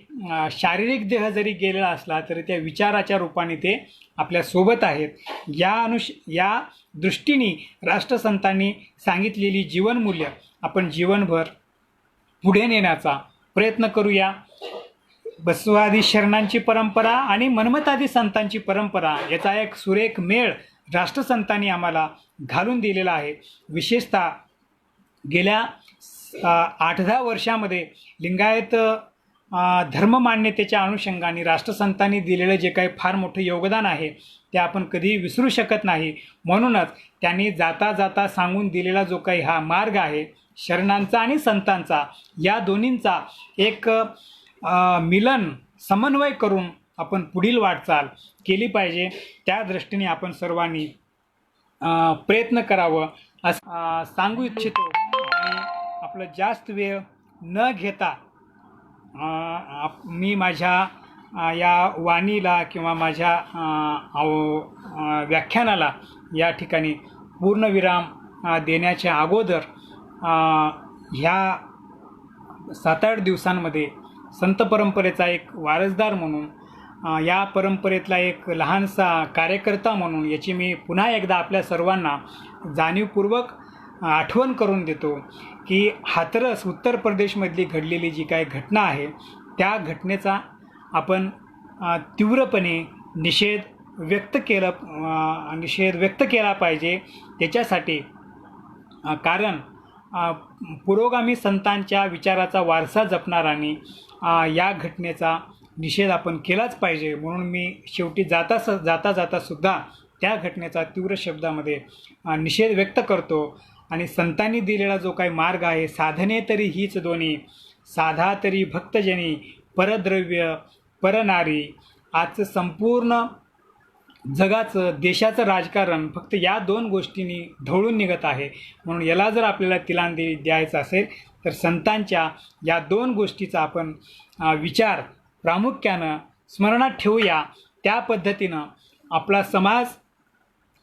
Speaker 1: शारीरिक देह जरी गेलेला असला तरी त्या विचाराच्या रूपाने ते आपल्यासोबत आहेत. या दृष्टीने राष्ट्रसंतांनी सांगितलेली जीवनमूल्य आपण जीवनभर पुढे नेण्याचा प्रयत्न करूया. बसवादी शरणांची परंपरा आणि मनमतादी संतांची परंपरा याचा एक सुरेख मेळ राष्ट्रसंतांनी आम्हाला घालून दिलेला आहे. विशेषतः गेल्या 8-10 वर्षामध्ये लिंगायत धर्ममान्यतेच्या अनुषंगाने राष्ट्रसंतांनी दिलेलं जे काही फार मोठं योगदान आहे ते आपण कधी विसरू शकत नाही. म्हणूनच त्यांनी जाता सांगून दिलेला जो काही हा मार्ग आहे शरणांचा आणि संतांचा, या दोन्हींचा एक मिलन समन्वय करून आपण पुढील वाटचाल केली पाहिजे. त्या दृष्टीने आपण सर्वांनी प्रयत्न करावं असं सांगू इच्छितो. आणि आपलं जास्त वेळ न घेता मी माझ्या या वाणीला किंवा माझ्या व्याख्यानाला या ठिकाणी पूर्णविराम देण्याच्या अगोदर ह्या 7-8 दिवसांमध्ये संत परंपरेचा एक वारसदार म्हणून, या परंपरेतला एक लहानसा कार्यकर्ता म्हणून याची मी पुन्हा एकदा आपल्या सर्वांना जाणीवपूर्वक आठवण करून देतो की हाथरस उत्तर प्रदेशमधली घडलेली जी काही घटना आहे त्या घटनेचा आपण तीव्रपणे निषेध व्यक्त केला पाहिजे. त्याच्यासाठी कारण पुरोगामी संतांच्या विचाराचा वारसा जपणाऱ्यांनी या घटनेचा निषेध आपण केलाच पाहिजे. म्हणून मी शेवटी जाता सुद्धा त्या घटनेचा तीव्र शब्दामध्ये निषेध व्यक्त करतो. आणि संतांनी दिलेला जो काही मार्ग आहे, साधने तरी हीच दोन्ही, साधा तरी भक्तजनी, परद्रव्य परनारी, आजचं संपूर्ण जगाचं देशाचं राजकारण फक्त या 2 गोष्टींनी ढवळून निघत आहे. म्हणून याला जर आपल्याला तिलांजली द्यायचं असेल तर संतांच्या या 2 गोष्टीचा आपण विचार प्रामुख्यानं स्मरणात ठेवूया. त्या पद्धतीनं आपला समाज,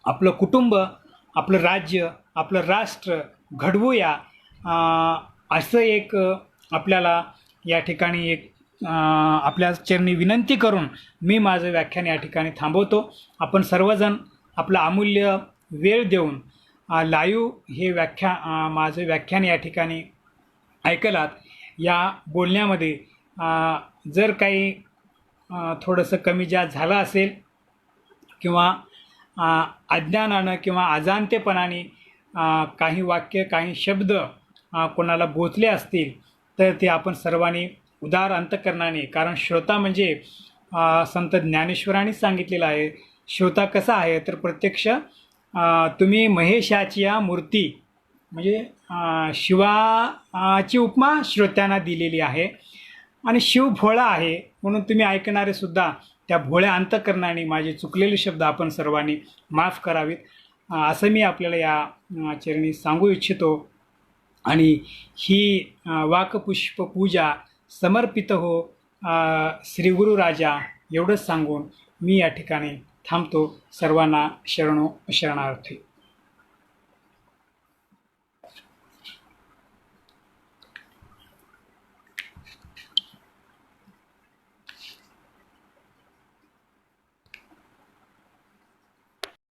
Speaker 1: आपलं कुटुंब, आपलं राज्य, आपलं राष्ट्र घडवूया, असं एक आपल्याला या ठिकाणी एक आपल्या चरणी विनंती करून मी माझं व्याख्यान या ठिकाणी थांबवतो. आपण सर्वजण आपला अमूल्य वेळ देऊन लाईव्ह हे माझं व्याख्यान या ठिकाणी ऐकलात. या बोलण्यामध्ये जर काही थोडंसं कमी जास्त झालं असेल किंवा अज्ञानानं किंवा अजाणतेपणाने काही वाक्य, काही शब्द कोणाला बोचले असतील तर ते आपण सर्वांनी उदार अंतकरणाने, कारण श्रोता म्हणजे संत ज्ञानेश्वरांनीच सांगितलेलं आहे, श्रोता कसा आहे तर प्रत्यक्ष तुम्ही महेशाची या मूर्ती म्हणजे शिवाची उपमा श्रोत्यांना दिलेली आहे. आणि शिव भोळा आहे म्हणून तुम्ही ऐकणारे सुद्धा त्या भोळ्या अंतकरणाने माझे चुकलेले शब्द आपण सर्वांनी माफ करावेत, असं मी आपल्याला या चरणी सांगू इच्छितो. आणि ही वाकपुष्प पूजा समर्पित हो श्री गुरु राजा, एवढंच सांगून मी या ठिकाणी थांबतो. सर्वांना शरणो शरणार्थी.